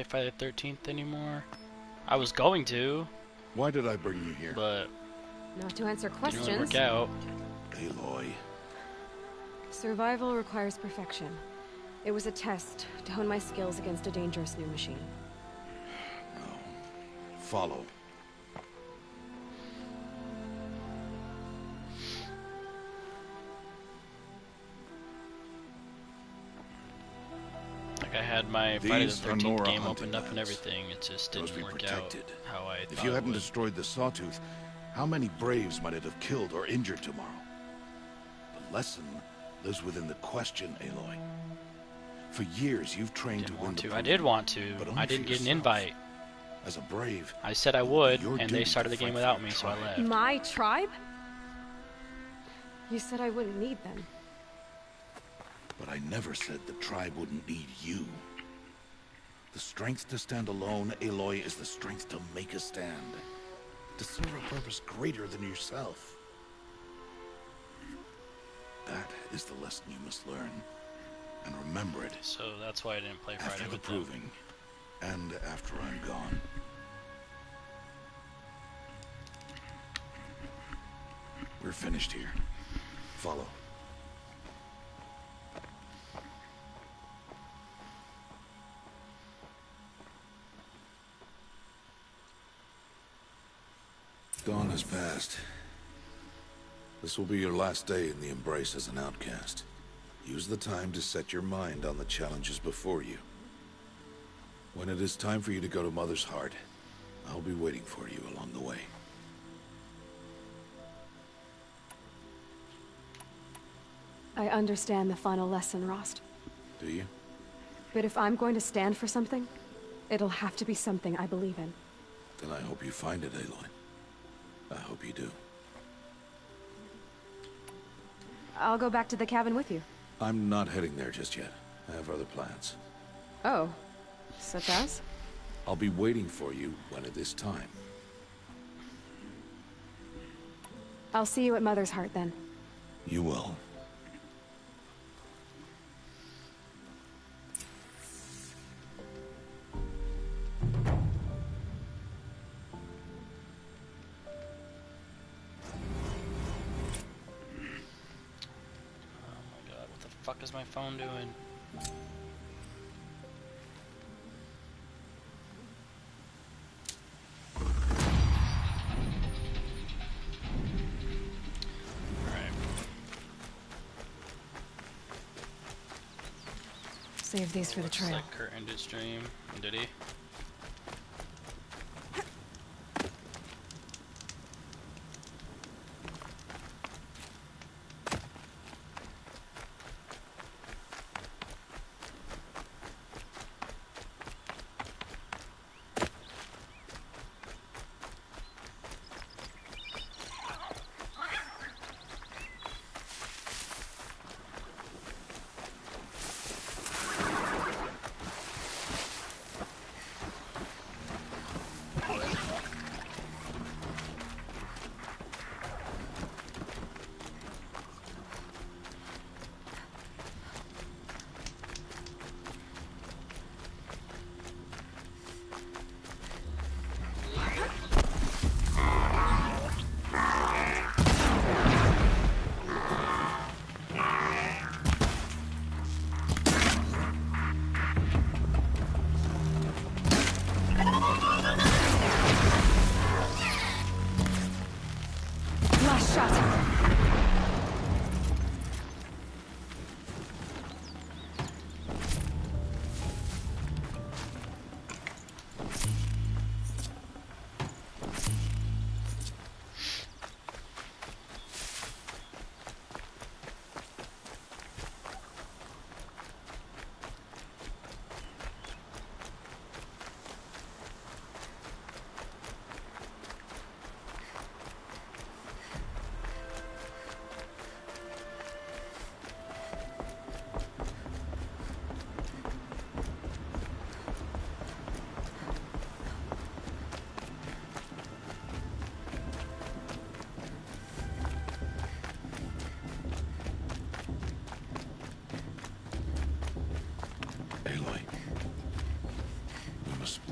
Friday the 13th anymore. I was going to. Why did I bring you here? But not to answer questions. Didn't really work out. Aloy. Survival requires perfection. It was a test to hone my skills against a dangerous new machine. No. Follow. Like I had my Friday the 13th game opened up and everything. It just didn't work out how I thought If you hadn't it would. destroyed the Sawtooth, how many Braves might it have killed or injured tomorrow? The lesson lives within the question, Aloy. For years, you've trained to win the I did want to. but only I for didn't get an yourself. invite. As a Brave, I said I would, your and duty they to started the fight game for without your me, so I tribe. left. My tribe? You said I wouldn't need them. But I never said the tribe wouldn't need you. The strength to stand alone, Aloy, is the strength to make a stand. To serve a purpose greater than yourself. That is the lesson you must learn. And remember it. So that's why I didn't play Friday After the with them. proving. And after I'm gone. We're finished here. Follow. Dawn has passed. This will be your last day in the Embrace as an outcast. Use the time to set your mind on the challenges before you. When it is time for you to go to Mother's Heart, I'll be waiting for you along the way. I understand the final lesson, Rost. Do you? But if I'm going to stand for something, it'll have to be something I believe in. Then I hope you find it, Aloy. I hope you do. I'll go back to the cabin with you. I'm not heading there just yet. I have other plans. Oh. Such as? I'll be waiting for you when it is time. I'll see you at Mother's Heart then. You will. What the fuck is my phone doing? Alright. Save these for the Looks trail. like Kurt ended stream. Did he? Last shot.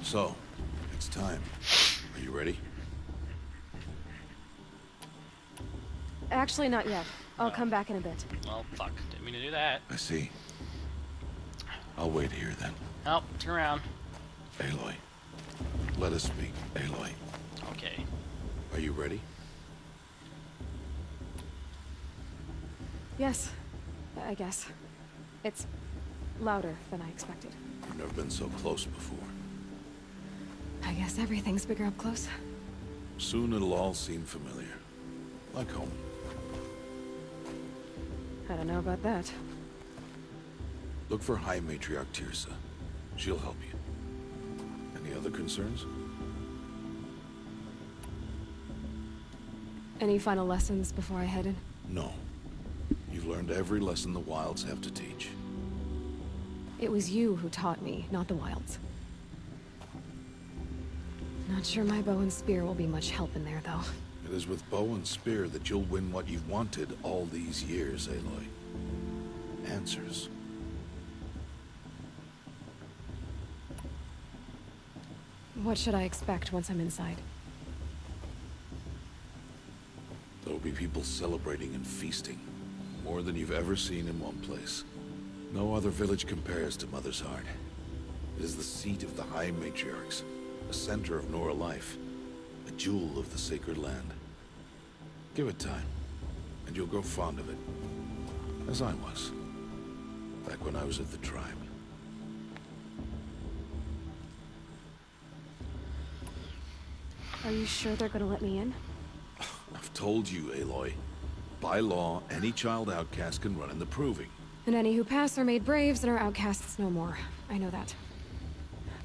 So, it's time. Are you ready? Actually, not yet. I'll come back in a bit. Well, fuck. Didn't mean to do that. I see. I'll wait here then. Oh, turn around. Aloy. Let us speak, Aloy. Okay. Are you ready? Yes, I guess. It's louder than I expected. You've never been so close before. I guess everything's bigger up close. Soon it'll all seem familiar. Like home. I don't know about that. Look for High Matriarch Teersa. She'll help you. Any other concerns? Any final lessons before I head in? No. You've learned every lesson the Wilds have to teach. It was you who taught me, not the Wilds. Not sure my bow and spear will be much help in there, though. It is with bow and spear that you'll win what you've wanted all these years, Aloy. Answers. What should I expect once I'm inside? There'll be people celebrating and feasting. More than you've ever seen in one place. No other village compares to Mother's Heart. It is the seat of the High Matriarchs, a center of Nora life, a jewel of the sacred land. Give it time, and you'll grow fond of it. As I was, back when I was at the tribe. Are you sure they're gonna let me in? I've told you, Aloy. By law, any child outcast can run in the Proving. And any who pass are made braves and are outcasts no more. I know that.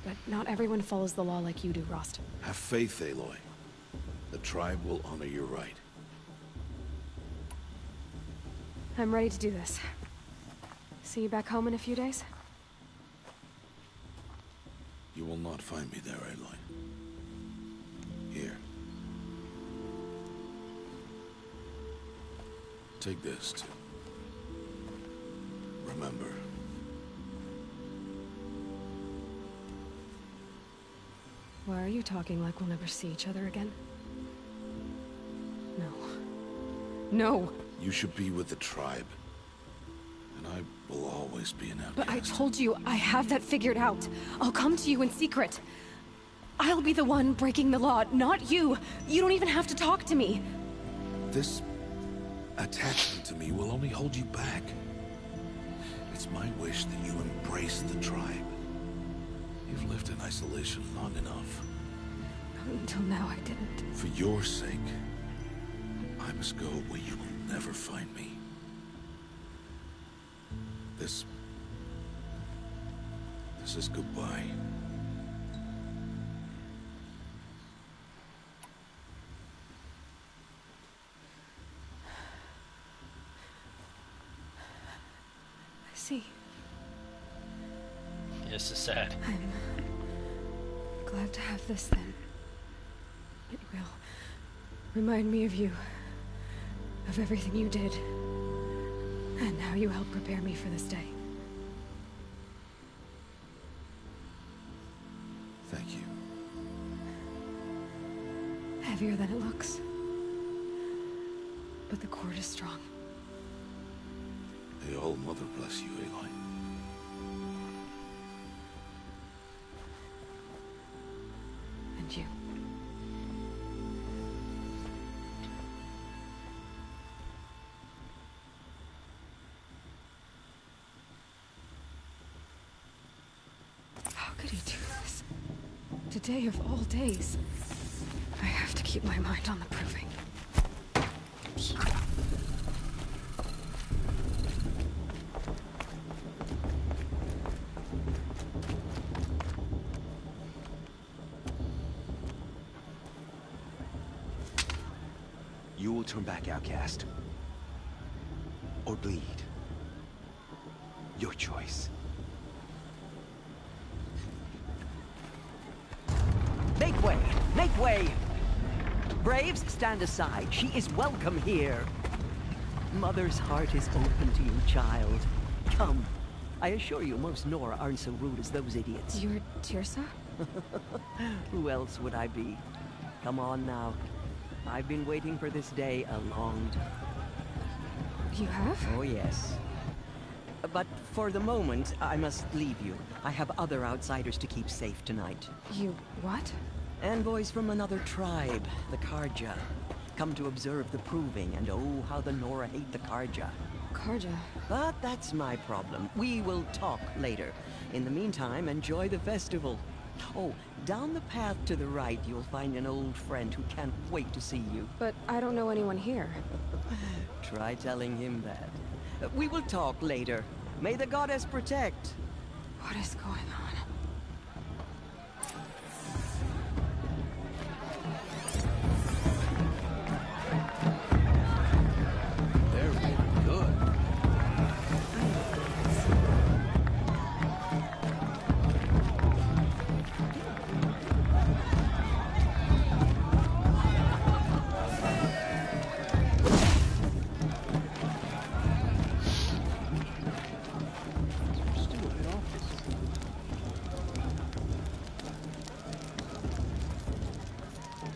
But not everyone follows the law like you do, Rost. Have faith, Aloy. The tribe will honor your right. I'm ready to do this. See you back home in a few days? You will not find me there, Aloy. Here. Take this, too. Remember. Why are you talking like we'll never see each other again? No. No! You should be with the tribe. And I will always be an outcast. But I told you, I have that figured out. I'll come to you in secret. I'll be the one breaking the law, not you. You don't even have to talk to me. This attachment to me will only hold you back. It's my wish that you embrace the tribe. You've lived in isolation long enough. Until now, I didn't. For your sake, I must go where you will never find me. This is goodbye. I see. Yes, it's sad. I'm glad to have this then. It will remind me of you, of everything you did, and how you helped prepare me for this day. Thank you. Heavier than it looks. But the cord is strong. The All-Mother bless you, Aloy. And you. How could he do this? Today of all days. I have to keep my mind on the Proving. You will turn back, outcast. Or bleed. Your choice. Make way! Make way! Braves, stand aside. She is welcome here. Mother's heart is open to you, child. Come. I assure you, most Nora aren't so rude as those idiots. You're Teersa? Who else would I be? Come on now. I've been waiting for this day a long time. You have? Oh, yes. But for the moment, I must leave you. I have other outsiders to keep safe tonight. You what? Envoys from another tribe, the Carja. Come to observe the proving, and oh, how the Nora hate the Carja. Carja? But that's my problem. We will talk later. In the meantime, enjoy the festival. Oh, down the path to the right, you'll find an old friend who can't wait to see you. But I don't know anyone here. Try telling him that. We will talk later. May the goddess protect. What is going on?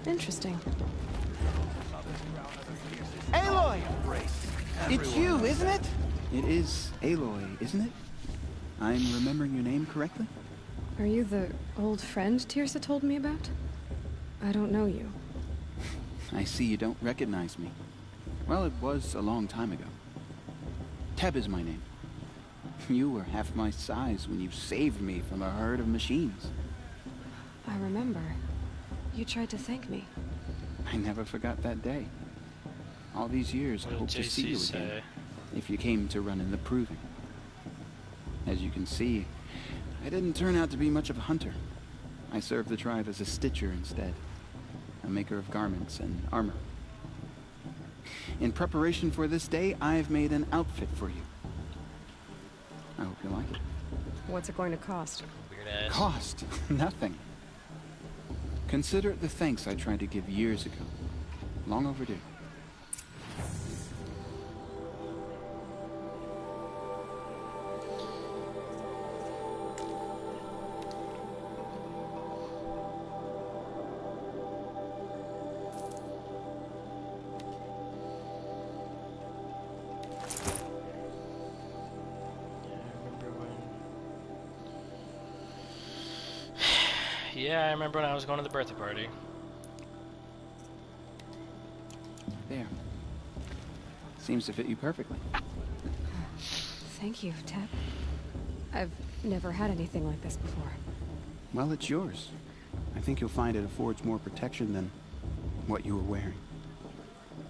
Interesting. Aloy! It's you, isn't it? It is Aloy, isn't it? I'm remembering your name correctly? Are you the old friend Teersa told me about? I don't know you. I see you don't recognize me. Well, it was a long time ago. Teb is my name. You were half my size when you saved me from a herd of machines. I remember. You tried to thank me. I never forgot that day. All these years, I hope to see you again. If you came to run in the proving. As you can see, I didn't turn out to be much of a hunter. I served the tribe as a stitcher instead. A maker of garments and armor. In preparation for this day, I've made an outfit for you. I hope you like it. What's it going to cost? Weird ass. Cost? Nothing. Consider it the thanks I tried to give years ago. Long overdue. Yeah, I remember when I was going to the birthday party. There. Seems to fit you perfectly. Thank you, Teb. I've never had anything like this before. Well, it's yours. I think you'll find it affords more protection than what you were wearing.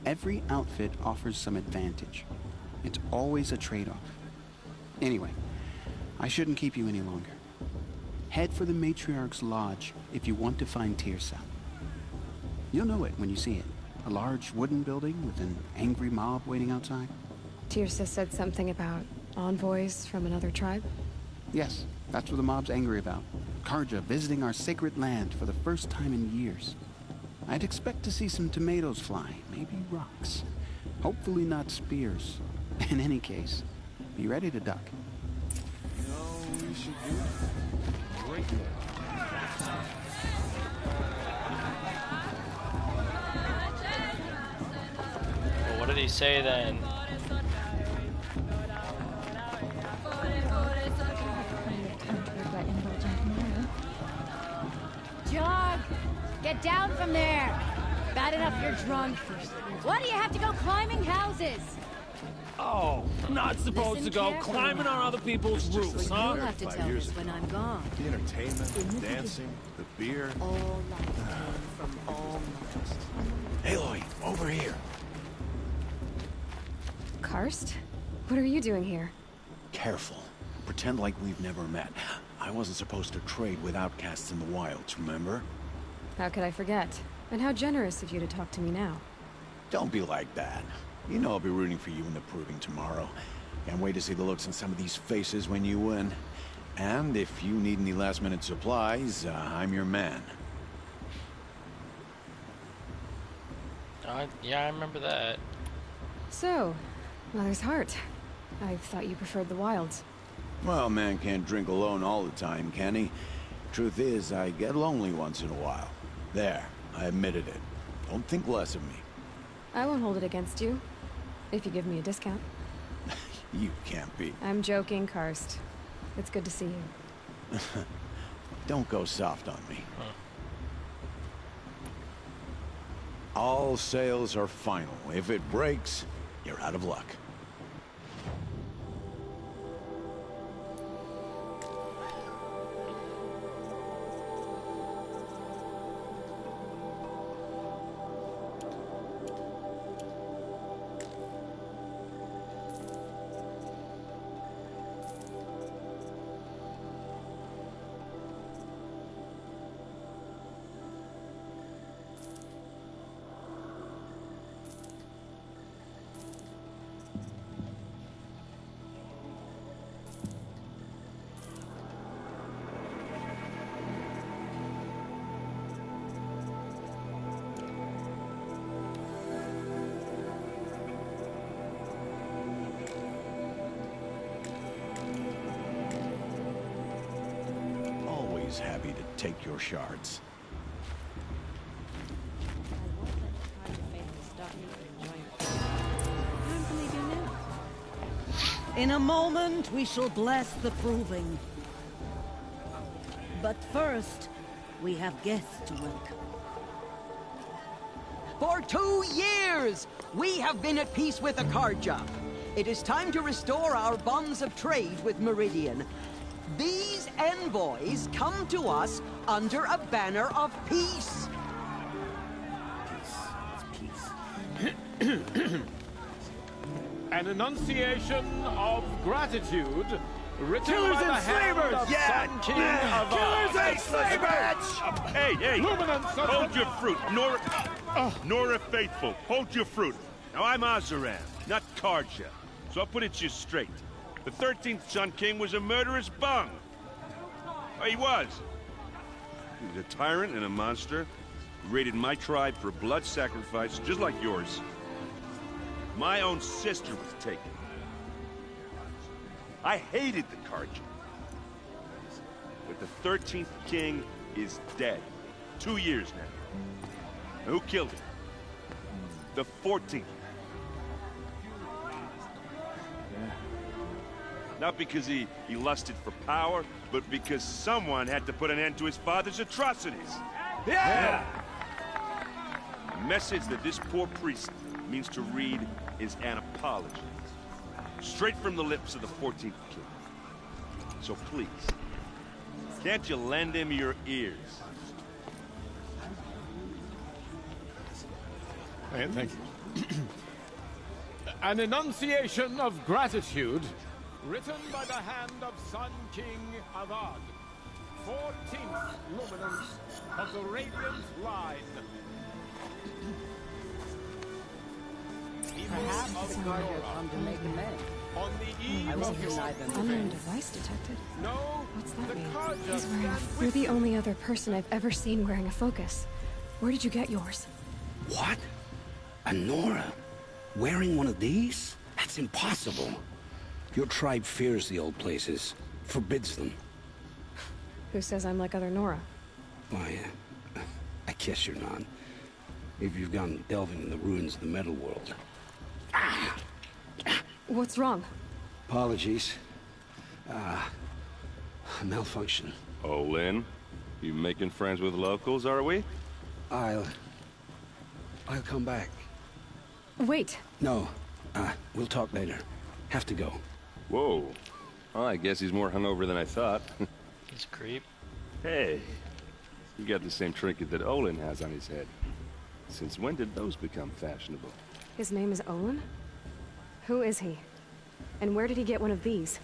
Every outfit offers some advantage. It's always a trade-off. Anyway, I shouldn't keep you any longer. Head for the Matriarch's Lodge if you want to find Teersa. You'll know it when you see it. A large wooden building with an angry mob waiting outside. Teersa said something about envoys from another tribe? Yes, that's what the mob's angry about. Carja visiting our sacred land for the first time in years. I'd expect to see some tomatoes fly, maybe rocks. Hopefully not spears. In any case, be ready to duck. You know, we should do great. Well, what did he say then? Jog! Get down from there! Bad enough you're drunk. Why do you have to go climbing houses? Oh, not supposed to go climbing on other people's roofs, huh? You'll have to tell us when I'm gone. The entertainment, the dancing, the beer. All light came from all night. Aloy, over here. Karst? What are you doing here? Careful. Pretend like we've never met. I wasn't supposed to trade with outcasts in the wilds, remember? How could I forget? And how generous of you to talk to me now. Don't be like that. You know I'll be rooting for you in the proving tomorrow. Can't wait to see the looks on some of these faces when you win. And if you need any last-minute supplies, I'm your man. Yeah, I remember that. So, Mother's Heart. I thought you preferred the wilds. Well, man can't drink alone all the time, can he? Truth is, I get lonely once in a while. There, I admitted it. Don't think less of me. I won't hold it against you, if you give me a discount. You can't be. I'm joking, Karst. It's good to see you. Don't go soft on me. All sales are final. If it breaks, you're out of luck. Happy to take your shards. In a moment, we shall bless the proving. But first, we have guests to welcome. For 2 years, we have been at peace with Akarja. It is time to restore our bonds of trade with Meridian. These envoys come to us under a banner of peace. An enunciation of gratitude written Killers by the and hand slavers! of Yeah! Sun King Avad. Killers and slavers! Hey! Luminance of Hold the- your fruit, Nora Faithful. Hold your fruit. Now I'm Azaran, not Karja. So I'll put it to you straight. The 13th Sun King was a murderous bung. Oh, he was. He was a tyrant and a monster who raided my tribe for blood sacrifice, just like yours. My own sister was taken. I hated the Karja. But the 13th King is dead. 2 years now. And who killed him? The 14th. Not because he lusted for power, but because someone had to put an end to his father's atrocities. Yeah! The message that this poor priest means to read is an apology. Straight from the lips of the 14th King. So please, can't you lend him your ears? Hey, thank you. An enunciation of gratitude written by the hand of Sun King Avad, 14th luminance of the Radiant Line. Perhaps the Carter come to make amends. On the eve I won't of deny your them Unknown device detected. No, What's that the mean? Karja He's wearing stand You're the only other person I've ever seen wearing a focus. Where did you get yours? What? A Nora? Wearing one of these? That's impossible. Your tribe fears the old places, forbids them. Who says I'm like other Nora? Why, I guess you're not. If you've gone delving in the ruins of the metal world. What's wrong? Apologies. Malfunction. Oh, Lynn, you making friends with locals, are we? I'll come back. Wait. No, we'll talk later. Have to go. Whoa. Well, I guess he's more hungover than I thought. He's a creep. Hey, you got the same trinket that Olin has on his head. Since when did those become fashionable? His name is Olin? Who is he? And where did he get one of these?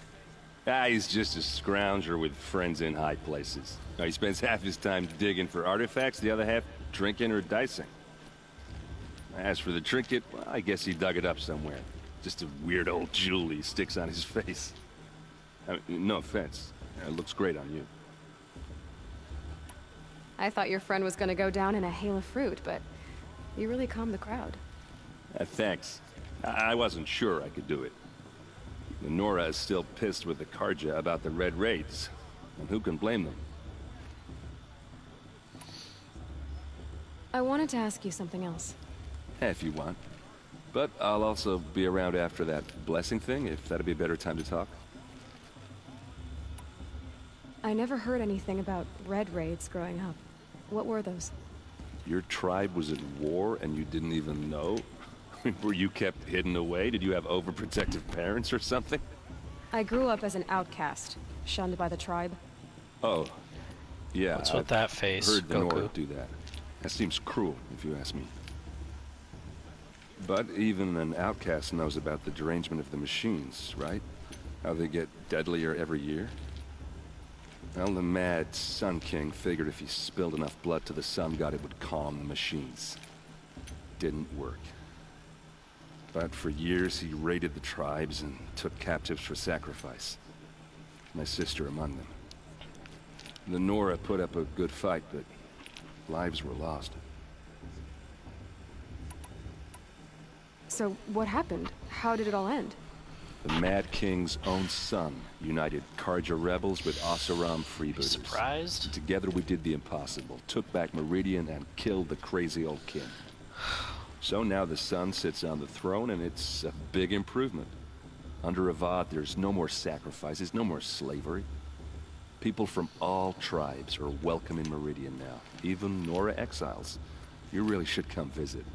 He's just a scrounger with friends in high places. Now, he spends half his time digging for artifacts, the other half drinking or dicing. As for the trinket, well, I guess he dug it up somewhere. Just a weird old jewel he sticks on his face. I mean, no offense. It looks great on you. I thought your friend was gonna go down in a hail of fruit, but you really calmed the crowd. Thanks. I wasn't sure I could do it. Nora is still pissed with the Karja about the Red Raids. And who can blame them? I wanted to ask you something else. If you want. But I'll also be around after that blessing thing, if that'd be a better time to talk. I never heard anything about Red Raids growing up. What were those? Your tribe was at war and you didn't even know? Were you kept hidden away? Did you have overprotective parents or something? I grew up as an outcast, shunned by the tribe. Oh, yeah. What's with that face, Heard the Goku? Nora do that. That seems cruel, if you ask me. But even an outcast knows about the derangement of the machines, right? How they get deadlier every year? Well, the mad Sun King figured if he spilled enough blood to the Sun God, it would calm the machines. Didn't work. But for years, he raided the tribes and took captives for sacrifice. My sister among them. The Nora put up a good fight, but lives were lost. So, what happened? How did it all end? The Mad King's own son united Karja rebels with Oseram freebooters. Surprised? Together we did the impossible, took back Meridian and killed the crazy old king. So now the Sun sits on the throne and it's a big improvement. Under Avad, there's no more sacrifices, no more slavery. People from all tribes are welcome in Meridian now, even Nora exiles. You really should come visit.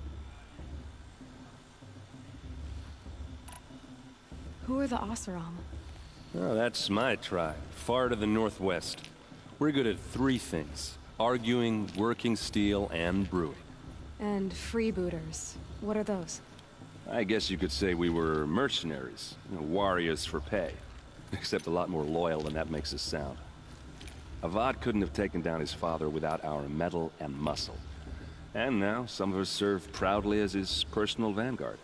Who are the Oseram? Oh, that's my tribe, far to the northwest. We're good at three things: arguing, working steel, and brewing. And freebooters. What are those? I guess you could say we were mercenaries, warriors for pay. Except a lot more loyal than that makes us sound. Avad couldn't have taken down his father without our metal and muscle. And now, some of us serve proudly as his personal vanguard.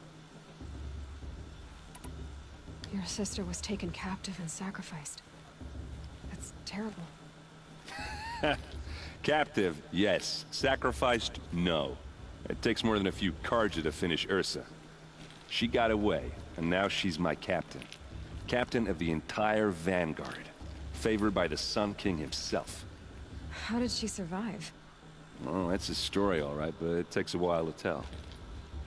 Your sister was taken captive and sacrificed. That's terrible. Captive, yes. Sacrificed, no. It takes more than a few Karja to finish Ursa. She got away, and now she's my captain. Captain of the entire Vanguard. Favored by the Sun King himself. How did she survive? Oh, that's a story, all right, but it takes a while to tell.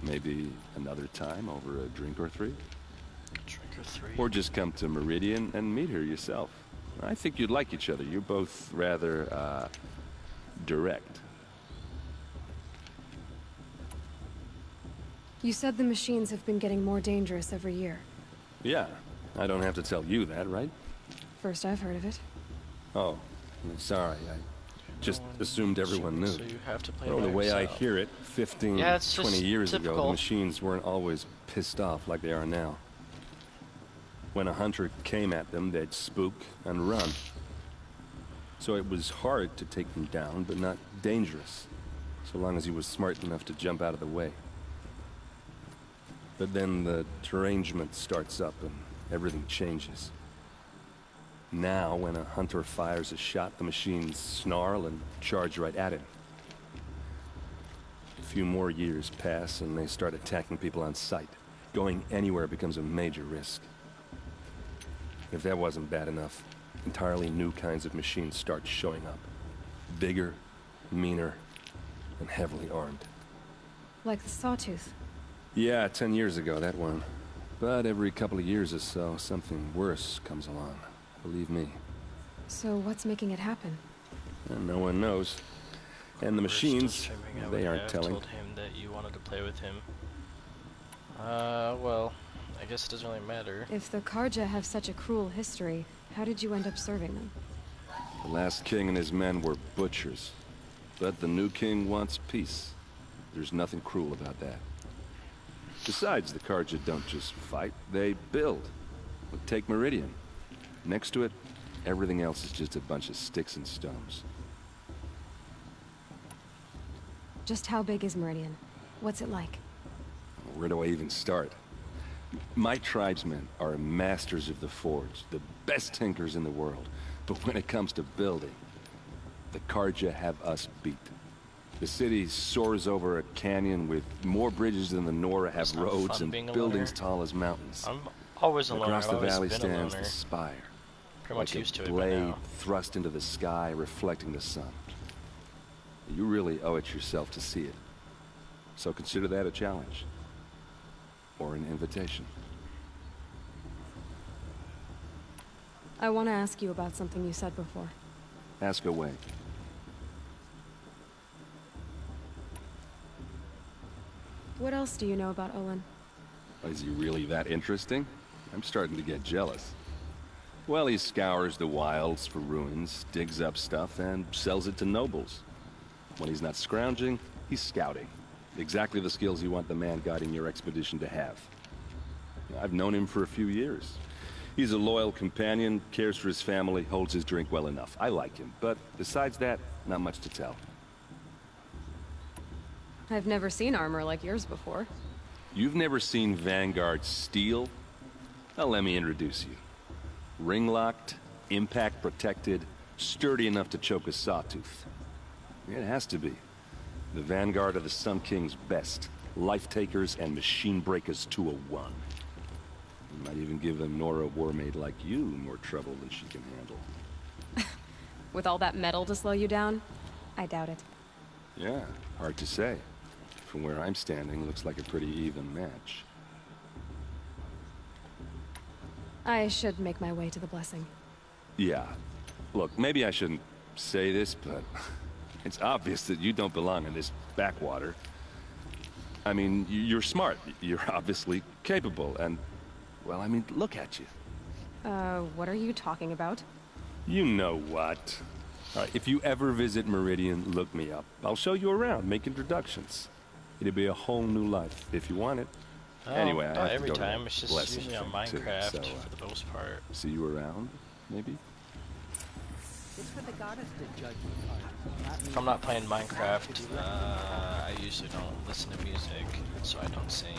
Maybe another time over a drink or three? Or just come to Meridian and meet her yourself. I think you'd like each other. You're both rather, direct. You said the machines have been getting more dangerous every year. Yeah, I don't have to tell you that, right? First I've heard of it. Oh, I'm sorry. I just assumed everyone knew. So you have to play Well, by the way I yourself. hear it, 15, Yeah, it's 20 just years ago, the typical. machines weren't always pissed off like they are now. When a hunter came at them, they'd spook and run. So it was hard to take them down, but not dangerous, so long as he was smart enough to jump out of the way. But then the derangement starts up and everything changes. Now, when a hunter fires a shot, the machines snarl and charge right at him. A few more years pass and they start attacking people on sight. Going anywhere becomes a major risk. If that wasn't bad enough, entirely new kinds of machines start showing up. Bigger, meaner, and heavily armed. Like the Sawtooth. Yeah, 10 years ago, that one. But every couple of years or so, something worse comes along. Believe me. So what's making it happen? And no one knows. And the machines, they aren't telling. Told him that you wanted to play with him. Well, I guess it doesn't really matter. If the Karja have such a cruel history, how did you end up serving them? The last king and his men were butchers. But the new king wants peace. There's nothing cruel about that. Besides, the Karja don't just fight, they build. Take Meridian. Next to it, everything else is just a bunch of sticks and stones. Just how big is Meridian? What's it like? Where do I even start? My tribesmen are masters of the forge, the best tinkers in the world. But when it comes to building, the Karja have us beat. The city soars over a canyon with more bridges than the Nora have roads and buildings tall as mountains. I'm always a loner. Across I've the always valley been a stands loner. the spire. Pretty much Like used to a it by blade now. thrust into the sky, reflecting the sun. You really owe it yourself to see it. So consider that a challenge. Or an invitation. I want to ask you about something you said before. Ask away. What else do you know about Olin? Is he really that interesting? I'm starting to get jealous. Well, he scours the wilds for ruins, digs up stuff, and sells it to nobles. When he's not scrounging, he's scouting. Exactly the skills you want the man guiding your expedition to have. I've known him for a few years. He's a loyal companion, cares for his family, holds his drink well enough. I like him, but besides that, not much to tell. I've never seen armor like yours before. You've never seen Vanguard steel? Well, let me introduce you. Ring-locked, impact-protected, sturdy enough to choke a sawtooth. It has to be. The Vanguard of the Sun King's best. Life-takers and machine-breakers to a one. You might even give a Nora Warmaid like you more trouble than she can handle. With all that metal to slow you down? I doubt it. Yeah, hard to say. From where I'm standing, looks like a pretty even match. I should make my way to the blessing. Yeah. Look, maybe I shouldn't say this, but it's obvious that you don't belong in this backwater. I mean, you're smart. You're obviously capable, and, well, I mean, look at you. What are you talking about? You know what. All right, if you ever visit Meridian, look me up. I'll show you around, make introductions. It'll be a whole new life, if you want it. Oh, anyway, I have every to go time. to It's just Blessing usually on thing, Minecraft too, so, for the most part. See you around, maybe? It's for the goddess to judge the cards. If I'm not playing Minecraft, I usually don't listen to music, so I don't sing.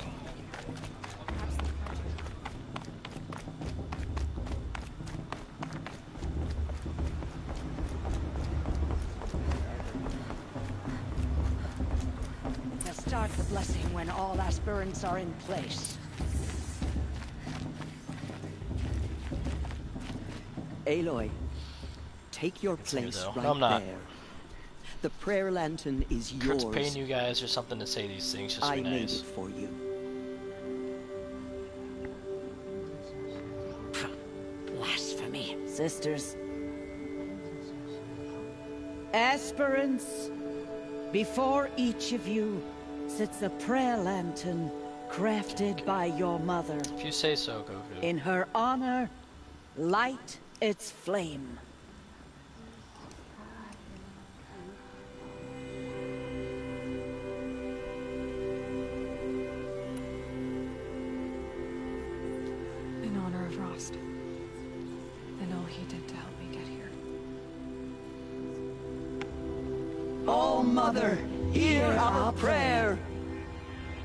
They'll start the blessing when all aspirants are in place. Aloy, take your place though. right No, I'm not. there. The prayer lantern is Kurt's yours. paying you guys or something to say these things, just I be made nice. it for you. Blasphemy. Sisters. Aspirants, before each of you sits a prayer lantern crafted by your mother. If you say so, Goku. In her honor, light its flame. In honor of Rost. And all he did to help me get here. Oh, Mother, hear our prayer.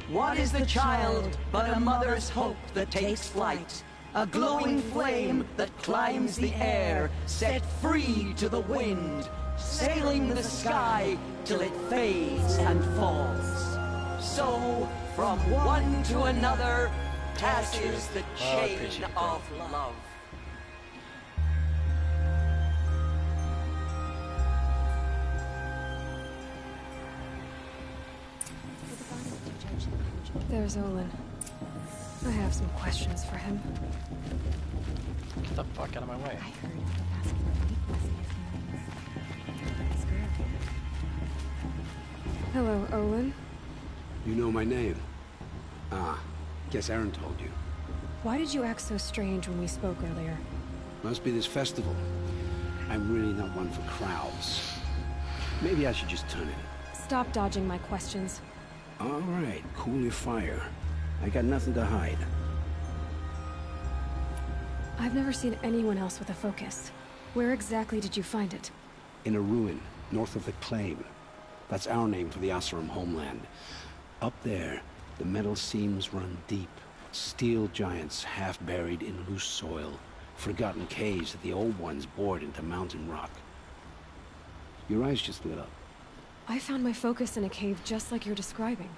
What is the child but a mother's hope that takes flight? A glowing flame that climbs the air, set free to the wind, sailing the sky till it fades and falls. So, from one to another, passes the chain of love. There's Olin. I have some questions for him. Get the fuck out of my way. Hello, Olin. You know my name? Ah, guess Aaron told you. Why did you act so strange when we spoke earlier? Must be this festival. I'm really not one for crowds. Maybe I should just turn in. Stop dodging my questions. All right, cool your fire. I got nothing to hide. I've never seen anyone else with a focus. Where exactly did you find it? In a ruin, north of the Claim. That's our name for the Oseram homeland. Up there, the metal seams run deep. Steel giants half buried in loose soil. Forgotten caves that the old ones bored into mountain rock. Your eyes just lit up. I found my focus in a cave just like you're describing.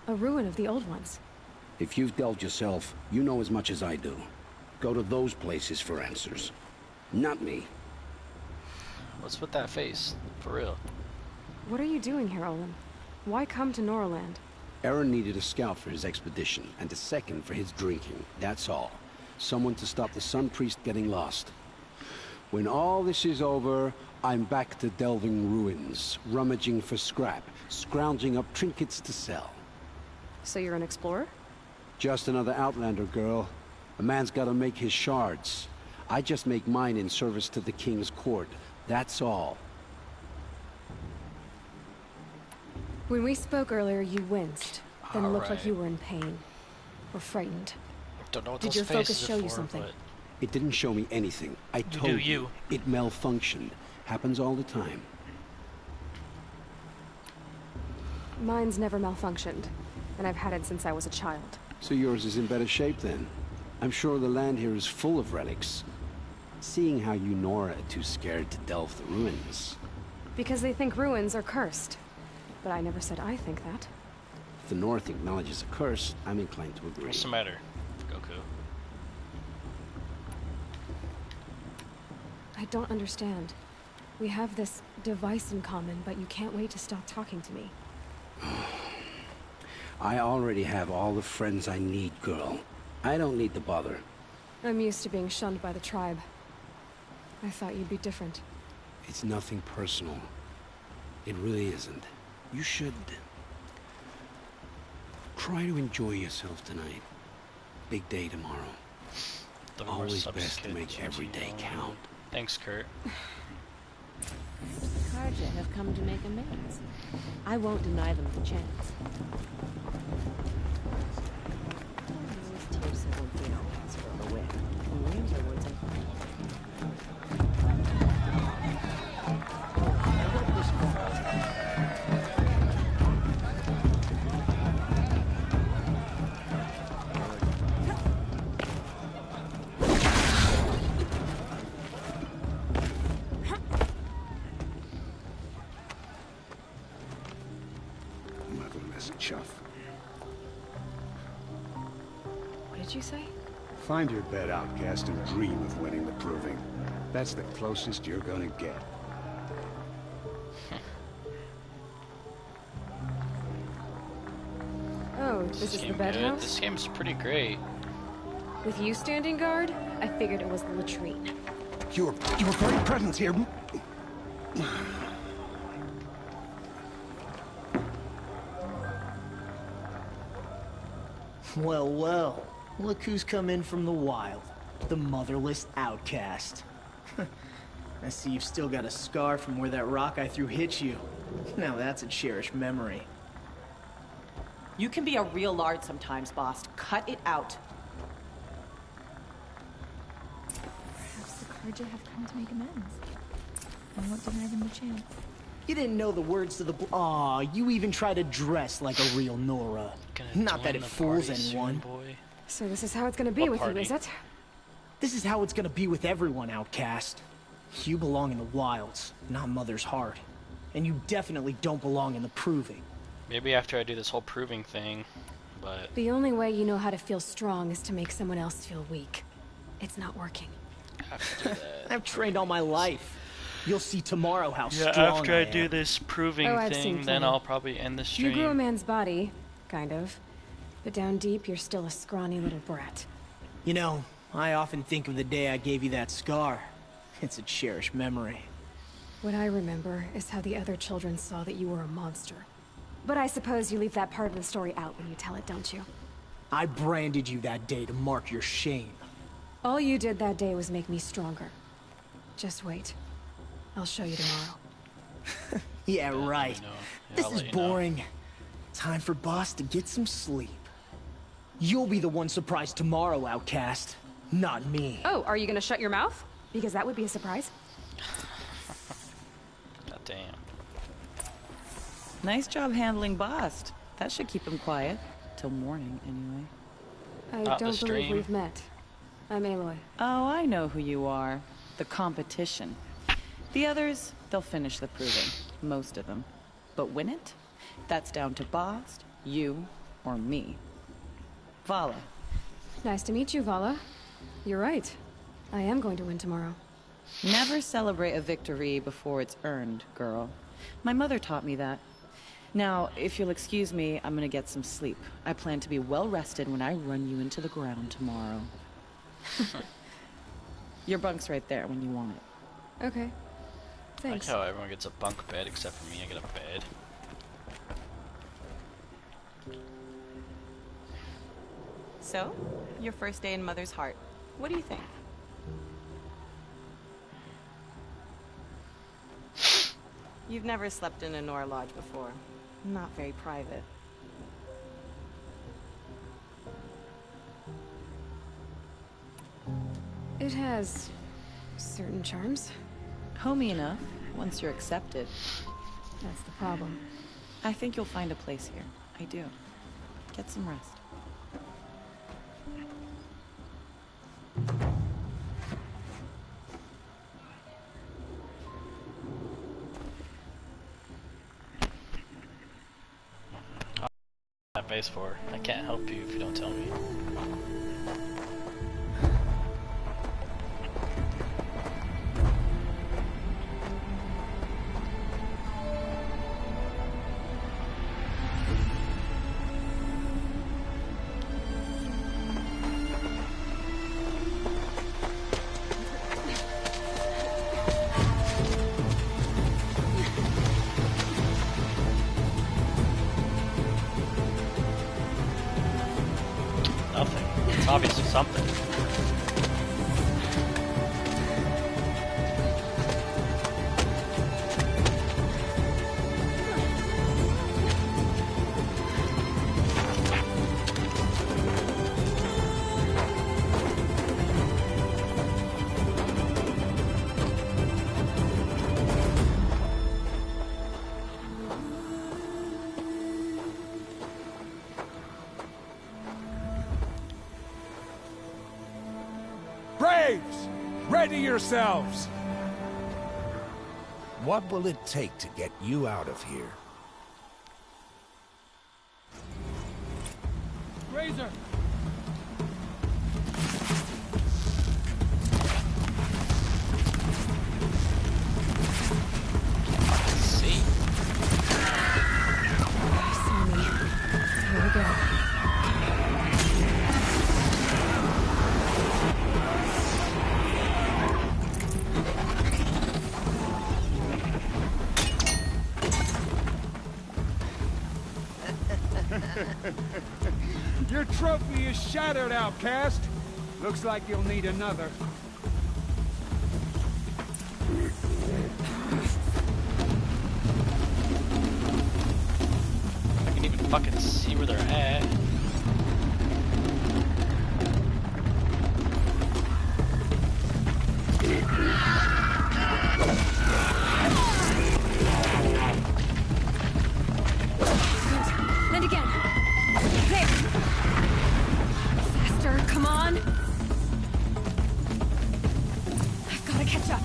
A ruin of the old ones. If you've delved yourself, you know as much as I do. Go to those places for answers. Not me. What's with that face? For real. What are you doing here, Olin? Why come to Norland? Aaron needed a scout for his expedition, and a second for his drinking. That's all. Someone to stop the Sun Priest getting lost. When all this is over, I'm back to delving ruins, rummaging for scrap, scrounging up trinkets to sell. So you're an explorer? Just another Outlander, girl. A man's gotta make his shards. I just make mine in service to the King's court. That's all. When we spoke earlier, you winced, then looked like Alright. you were in pain. Or frightened. Don't know what Did those your focus faces show are you for, something? but It didn't show me anything. I told you. It malfunctioned. Happens all the time. Mine's never malfunctioned, and I've had it since I was a child. So yours is in better shape then. I'm sure the land here is full of relics. Seeing how you Nora are too scared to delve the ruins. Because they think ruins are cursed. But I never said I think that. If the North acknowledges a curse, I'm inclined to agree. what's the matter, Goku? I don't understand. We have this device in common, but you can't wait to stop talking to me. I already have all the friends I need, girl. I don't need the bother. I'm used to being shunned by the tribe. I thought you'd be different. It's nothing personal. It really isn't. You should try to enjoy yourself tonight. Big day tomorrow. The more Always subs best to kids make you every day know. count. Thanks, Kurt. Carja have come to make amends. I won't deny them the chance. Motherless chuff. What did you say? Find your bed, outcast, and dream of winning the proving. That's the closest you're gonna get. Oh, this is the game bed good. house? This game's pretty great. With you standing guard, I figured it was the latrine. Your very presence here. Well, well. Look who's come in from the wild. The motherless outcast. I see you've still got a scar from where that rock I threw hit you. Now that's a cherished memory. You can be a real lard sometimes, boss. Cut it out. Perhaps the Carja have come to make amends. I won't deny them the chance. You didn't know the words to the Aw, you even try to dress like a real Nora. Not that it fools anyone. So this is how it's gonna be with you, is it? This is how it's gonna be with everyone, outcast. You belong in the wilds, not Mother's heart. And you definitely don't belong in the proving. Maybe after I do this whole proving thing, but The only way you know how to feel strong is to make someone else feel weak. It's not working. I've trained all my life. You'll see tomorrow how yeah, strong after I am. do this proving Oh, I've seen thing, then plenty. I'll probably end the You stream. grew a man's body, kind of. But down deep, you're still a scrawny little brat. You know, I often think of the day I gave you that scar. It's a cherished memory. What I remember is how the other children saw that you were a monster. But I suppose you leave that part of the story out when you tell it, don't you? I branded you that day to mark your shame. All you did that day was make me stronger. Just wait. I'll show you tomorrow. Yeah, right. This I'll is let you know. boring. Time for Boss to get some sleep. You'll be the one surprised tomorrow, outcast. Not me. Oh, are you gonna shut your mouth? Because that would be a surprise. God damn. Nice job handling Bast. That should keep him quiet. Till morning, anyway. I Not the don't believe stream. we've met. I'm Aloy. Oh, I know who you are. The competition. The others, they'll finish the proving. Most of them. But win it? That's down to Bast, you, or me. Vala. Nice to meet you, Vala. You're right. I am going to win tomorrow. Never celebrate a victory before it's earned, girl. My mother taught me that. Now, if you'll excuse me, I'm gonna get some sleep. I plan to be well rested when I run you into the ground tomorrow. Your bunk's right there when you want it. Okay. Thanks. I like how everyone gets a bunk bed except for me. I get a bed. So, your first day in Mother's Heart. What do you think? You've never slept in a Nora Lodge before. Not very private. It has certain charms. Homey enough, once you're accepted. That's the problem. I think you'll find a place here. I do. Get some rest. That base for. I can't help you if you don't tell me. Nothing. It's obviously something. Braves! Ready yourselves! What will it take to get you out of here? Razor! See? Saw me. Here we go. Your trophy is shattered, outcast. Looks like you'll need another. I can even fucking see where they're at. And again. There. Faster, come on. I've got to catch up.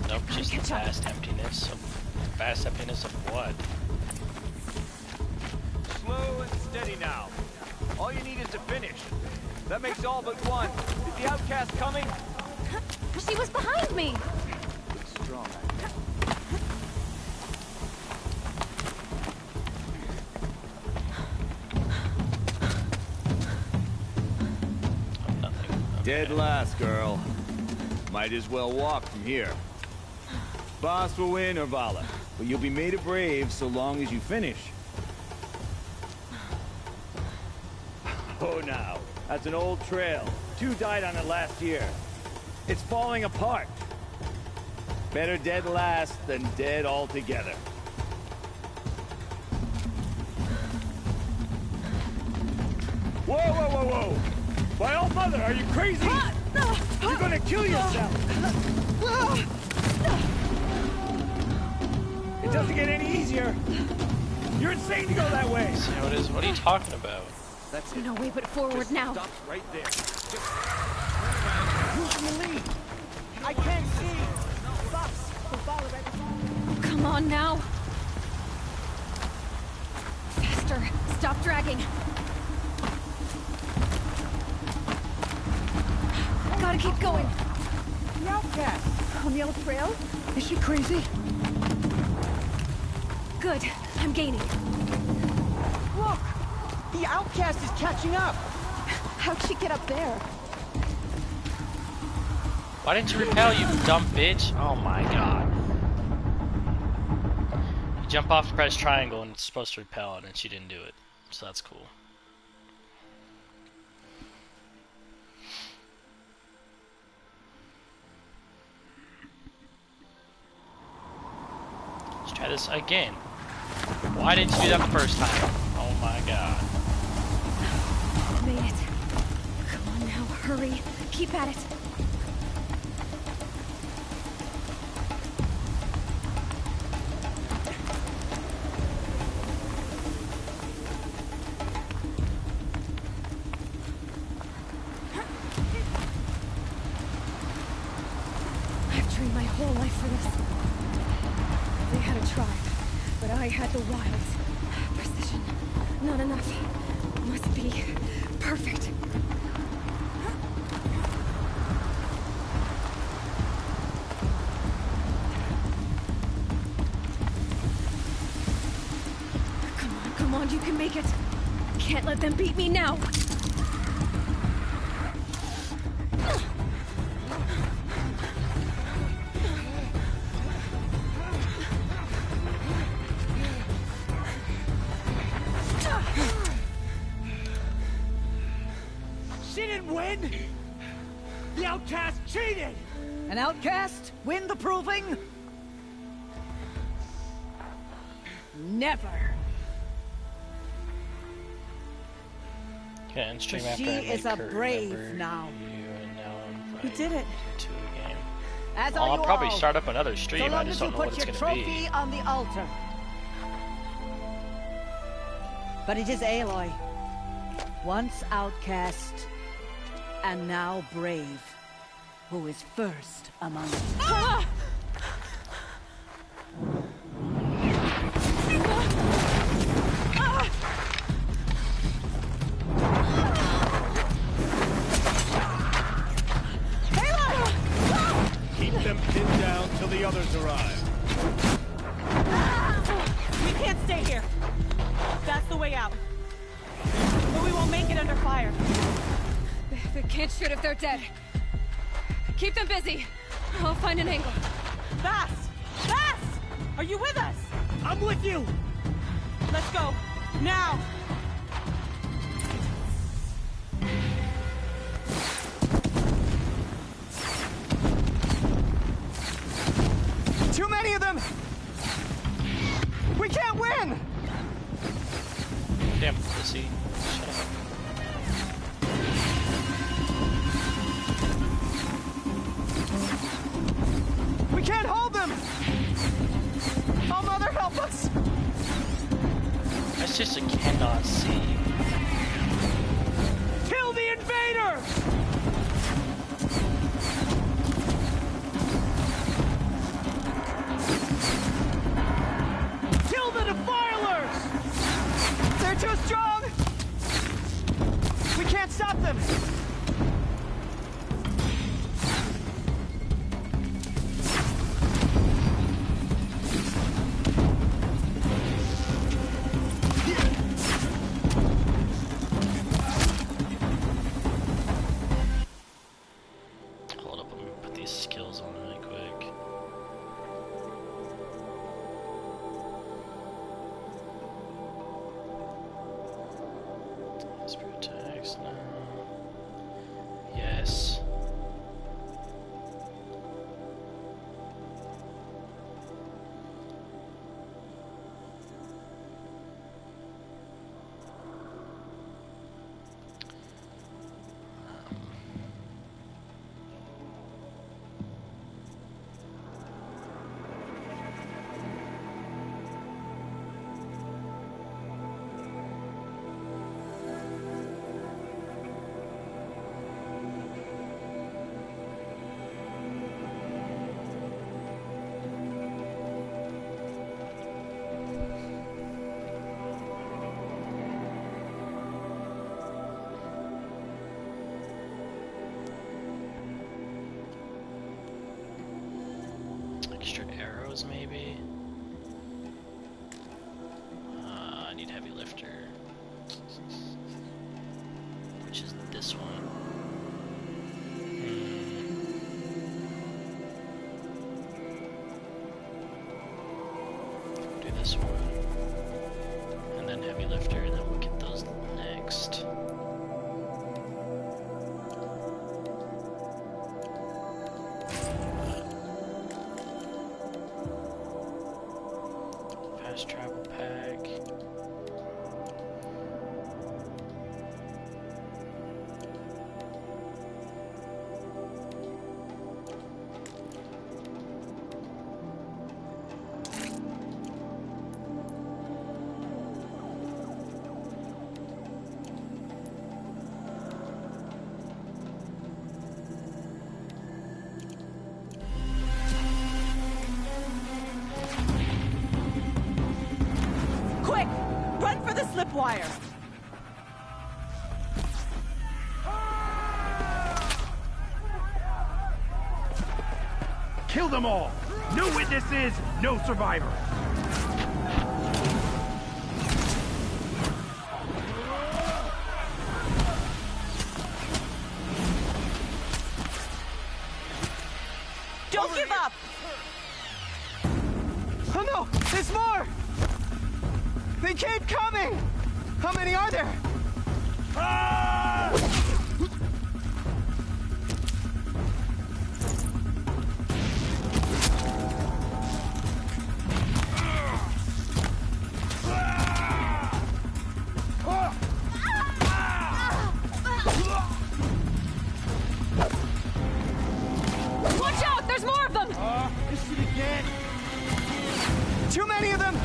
Nope, just the vast emptiness of... Vast emptiness of what? Slow and steady now. All you need is to finish. That makes all but one. Is the outcast coming? She was behind me. Strong. Dead last, girl. Might as well walk from here. Boss will win, Urvala, but you'll be made a brave so long as you finish. Oh, now. That's an old trail. 2 died on it last year. It's falling apart. Better dead last than dead altogether. Whoa, whoa, whoa, whoa! By all mother, are you crazy? You're gonna kill yourself! It doesn't get any easier! You're insane to go that way! See how it is? What are you talking about? That's it. No way but forward Just now. Stop right there. Just... Who's in the lead? I can't see! Boss, follow right. Come on now. Faster. Stop dragging. Got gotta keep going. The outcast! On the old trail? Is she crazy? Good. I'm gaining. Look! The outcast is catching up! How'd she get up there? Why didn't you repel, you dumb bitch? Oh my god. You jump off, press triangle, and it's supposed to repel, and she didn't do it. So that's cool. Let's try this again. Why didn't you do that the first time? Oh my god. Made it. Come on now, hurry. Keep at it. I've trained my whole life for this. They had a tribe, but I had the wilds. Precision. Not enough. Must be perfect. Come on, you can make it. Can't let them beat me now. She didn't win! The outcast cheated! An outcast? Win the proving? Never. Okay, and stream She after I is make a her brave remember now. you, and now I'm You did it. to a game. As Well, are I'll you probably all. start up another stream. So I long just as don't you know what put it's your gonna trophy be. on the altar. But it is Aloy. Once outcast, and now brave, who is first among us. Ah! Keep them pinned down till the others arrive. We can't stay here. That's the way out. But we won't make it under fire. They can't shoot if they're dead. Keep them busy. I'll find an angle. Fast! Fast! Are you with us? I'm with you! Let's go. Now! Too many of them! We can't win! Damn pussy. Shut up. We can't hold them! Oh, Mother, help us! I just cannot see. Kill the invader! Kill the defilers! They're too strong! We can't stop them! Hold up, let me put these skills on really quick. Spirit attacks, no. Yes. extra arrows, maybe? I need heavy lifter. Which is this one. Do this one. And then heavy lifter, and then we'll get those next. Fast travel pack. Quick! Run for the slipwire! Kill them all! No witnesses, no survivors! Don't give up! Oh no! There's more! They keep coming! How many are there? Watch out! There's more of them! This it again! Too many of them!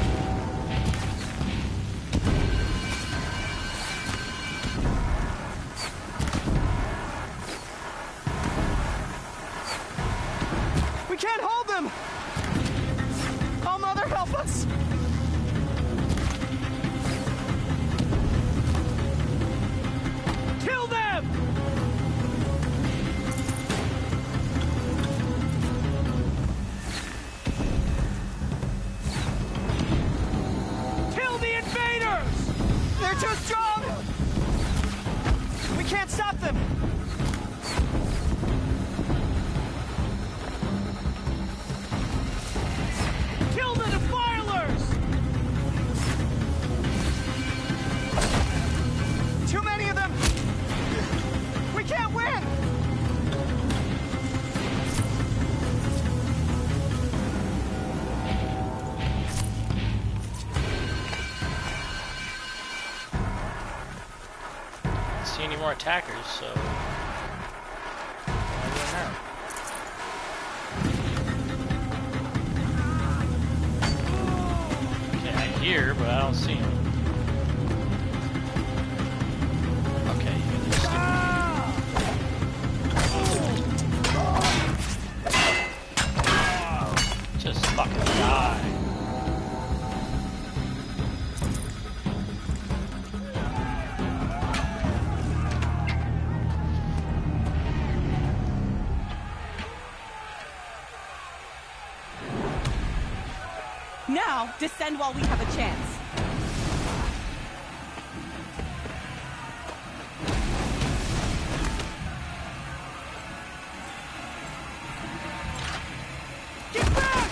We can't hold them! Oh, Mother, help us! Kill them! Kill the invaders! They're too strong! We can't stop them! Kill the defilers! Too many of them! We can't win! Don't see any more attackers, so. I don't know. Okay, I hear, but I don't see them. Okay, here they're stupid. Just fucking die. Now, descend while we have a chance. Get back!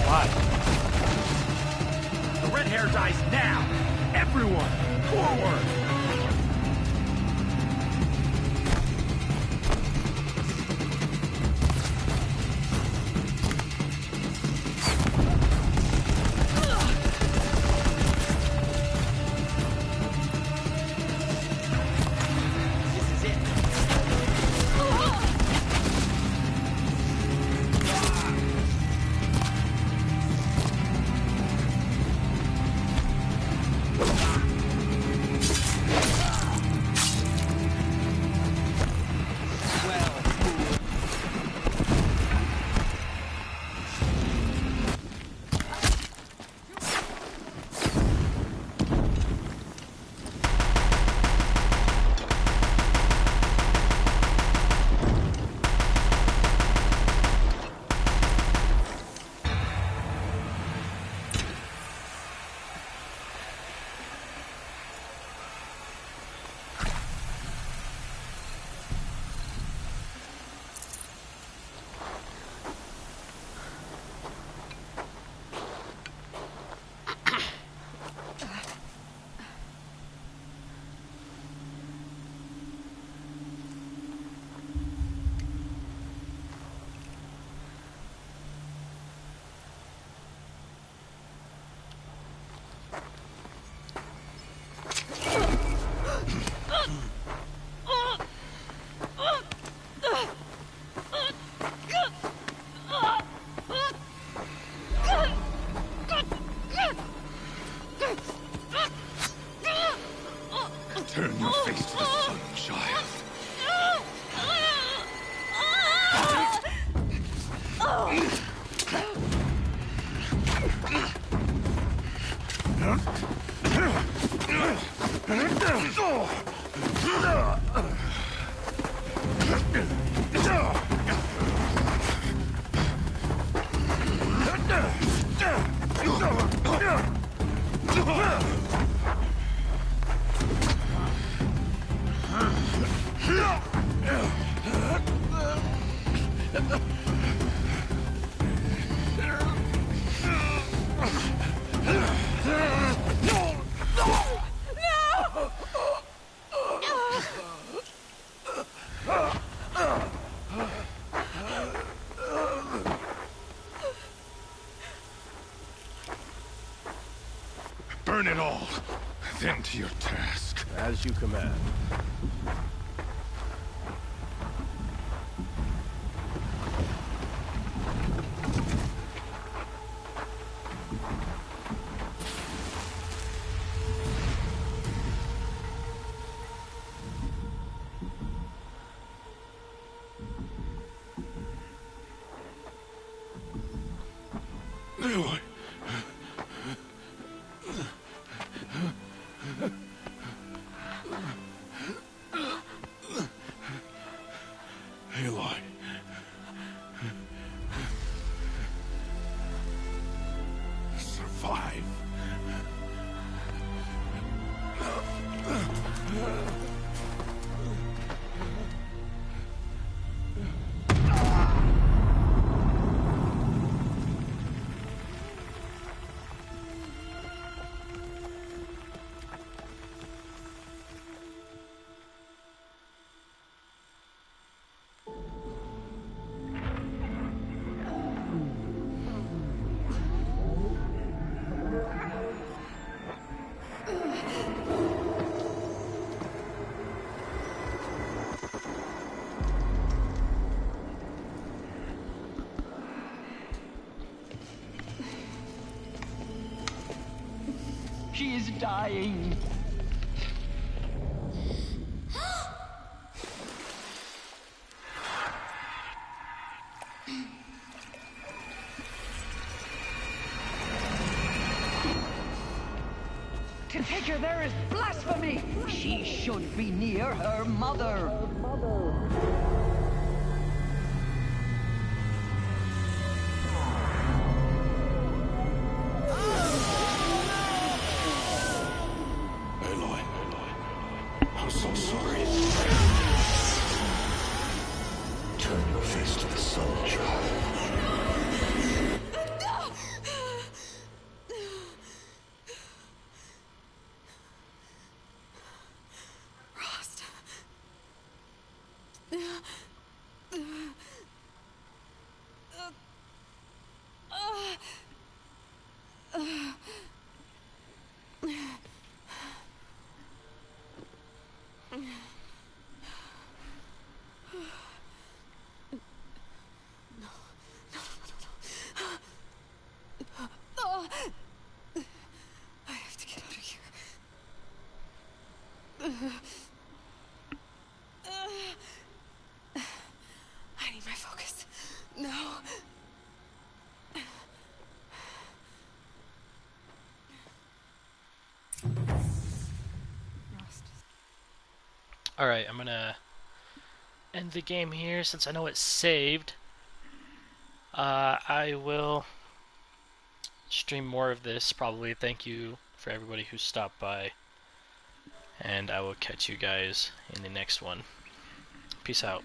Why? The red hair dies now! Everyone, forward! Turn your face to the sun, child. Burn it all, then to your task. As you command. Aloy. Aloy. Survive. She is dying. To take her there is blasphemy. She should be near her mother. I'm so sorry. Turn your face to the sun, child. Rost. I have to get out of here. I need my focus. No. Alright, I'm gonna end the game here since I know it's saved. I will stream more of this probably. Thank you for everybody who stopped by, and I will catch you guys in the next one. Peace out.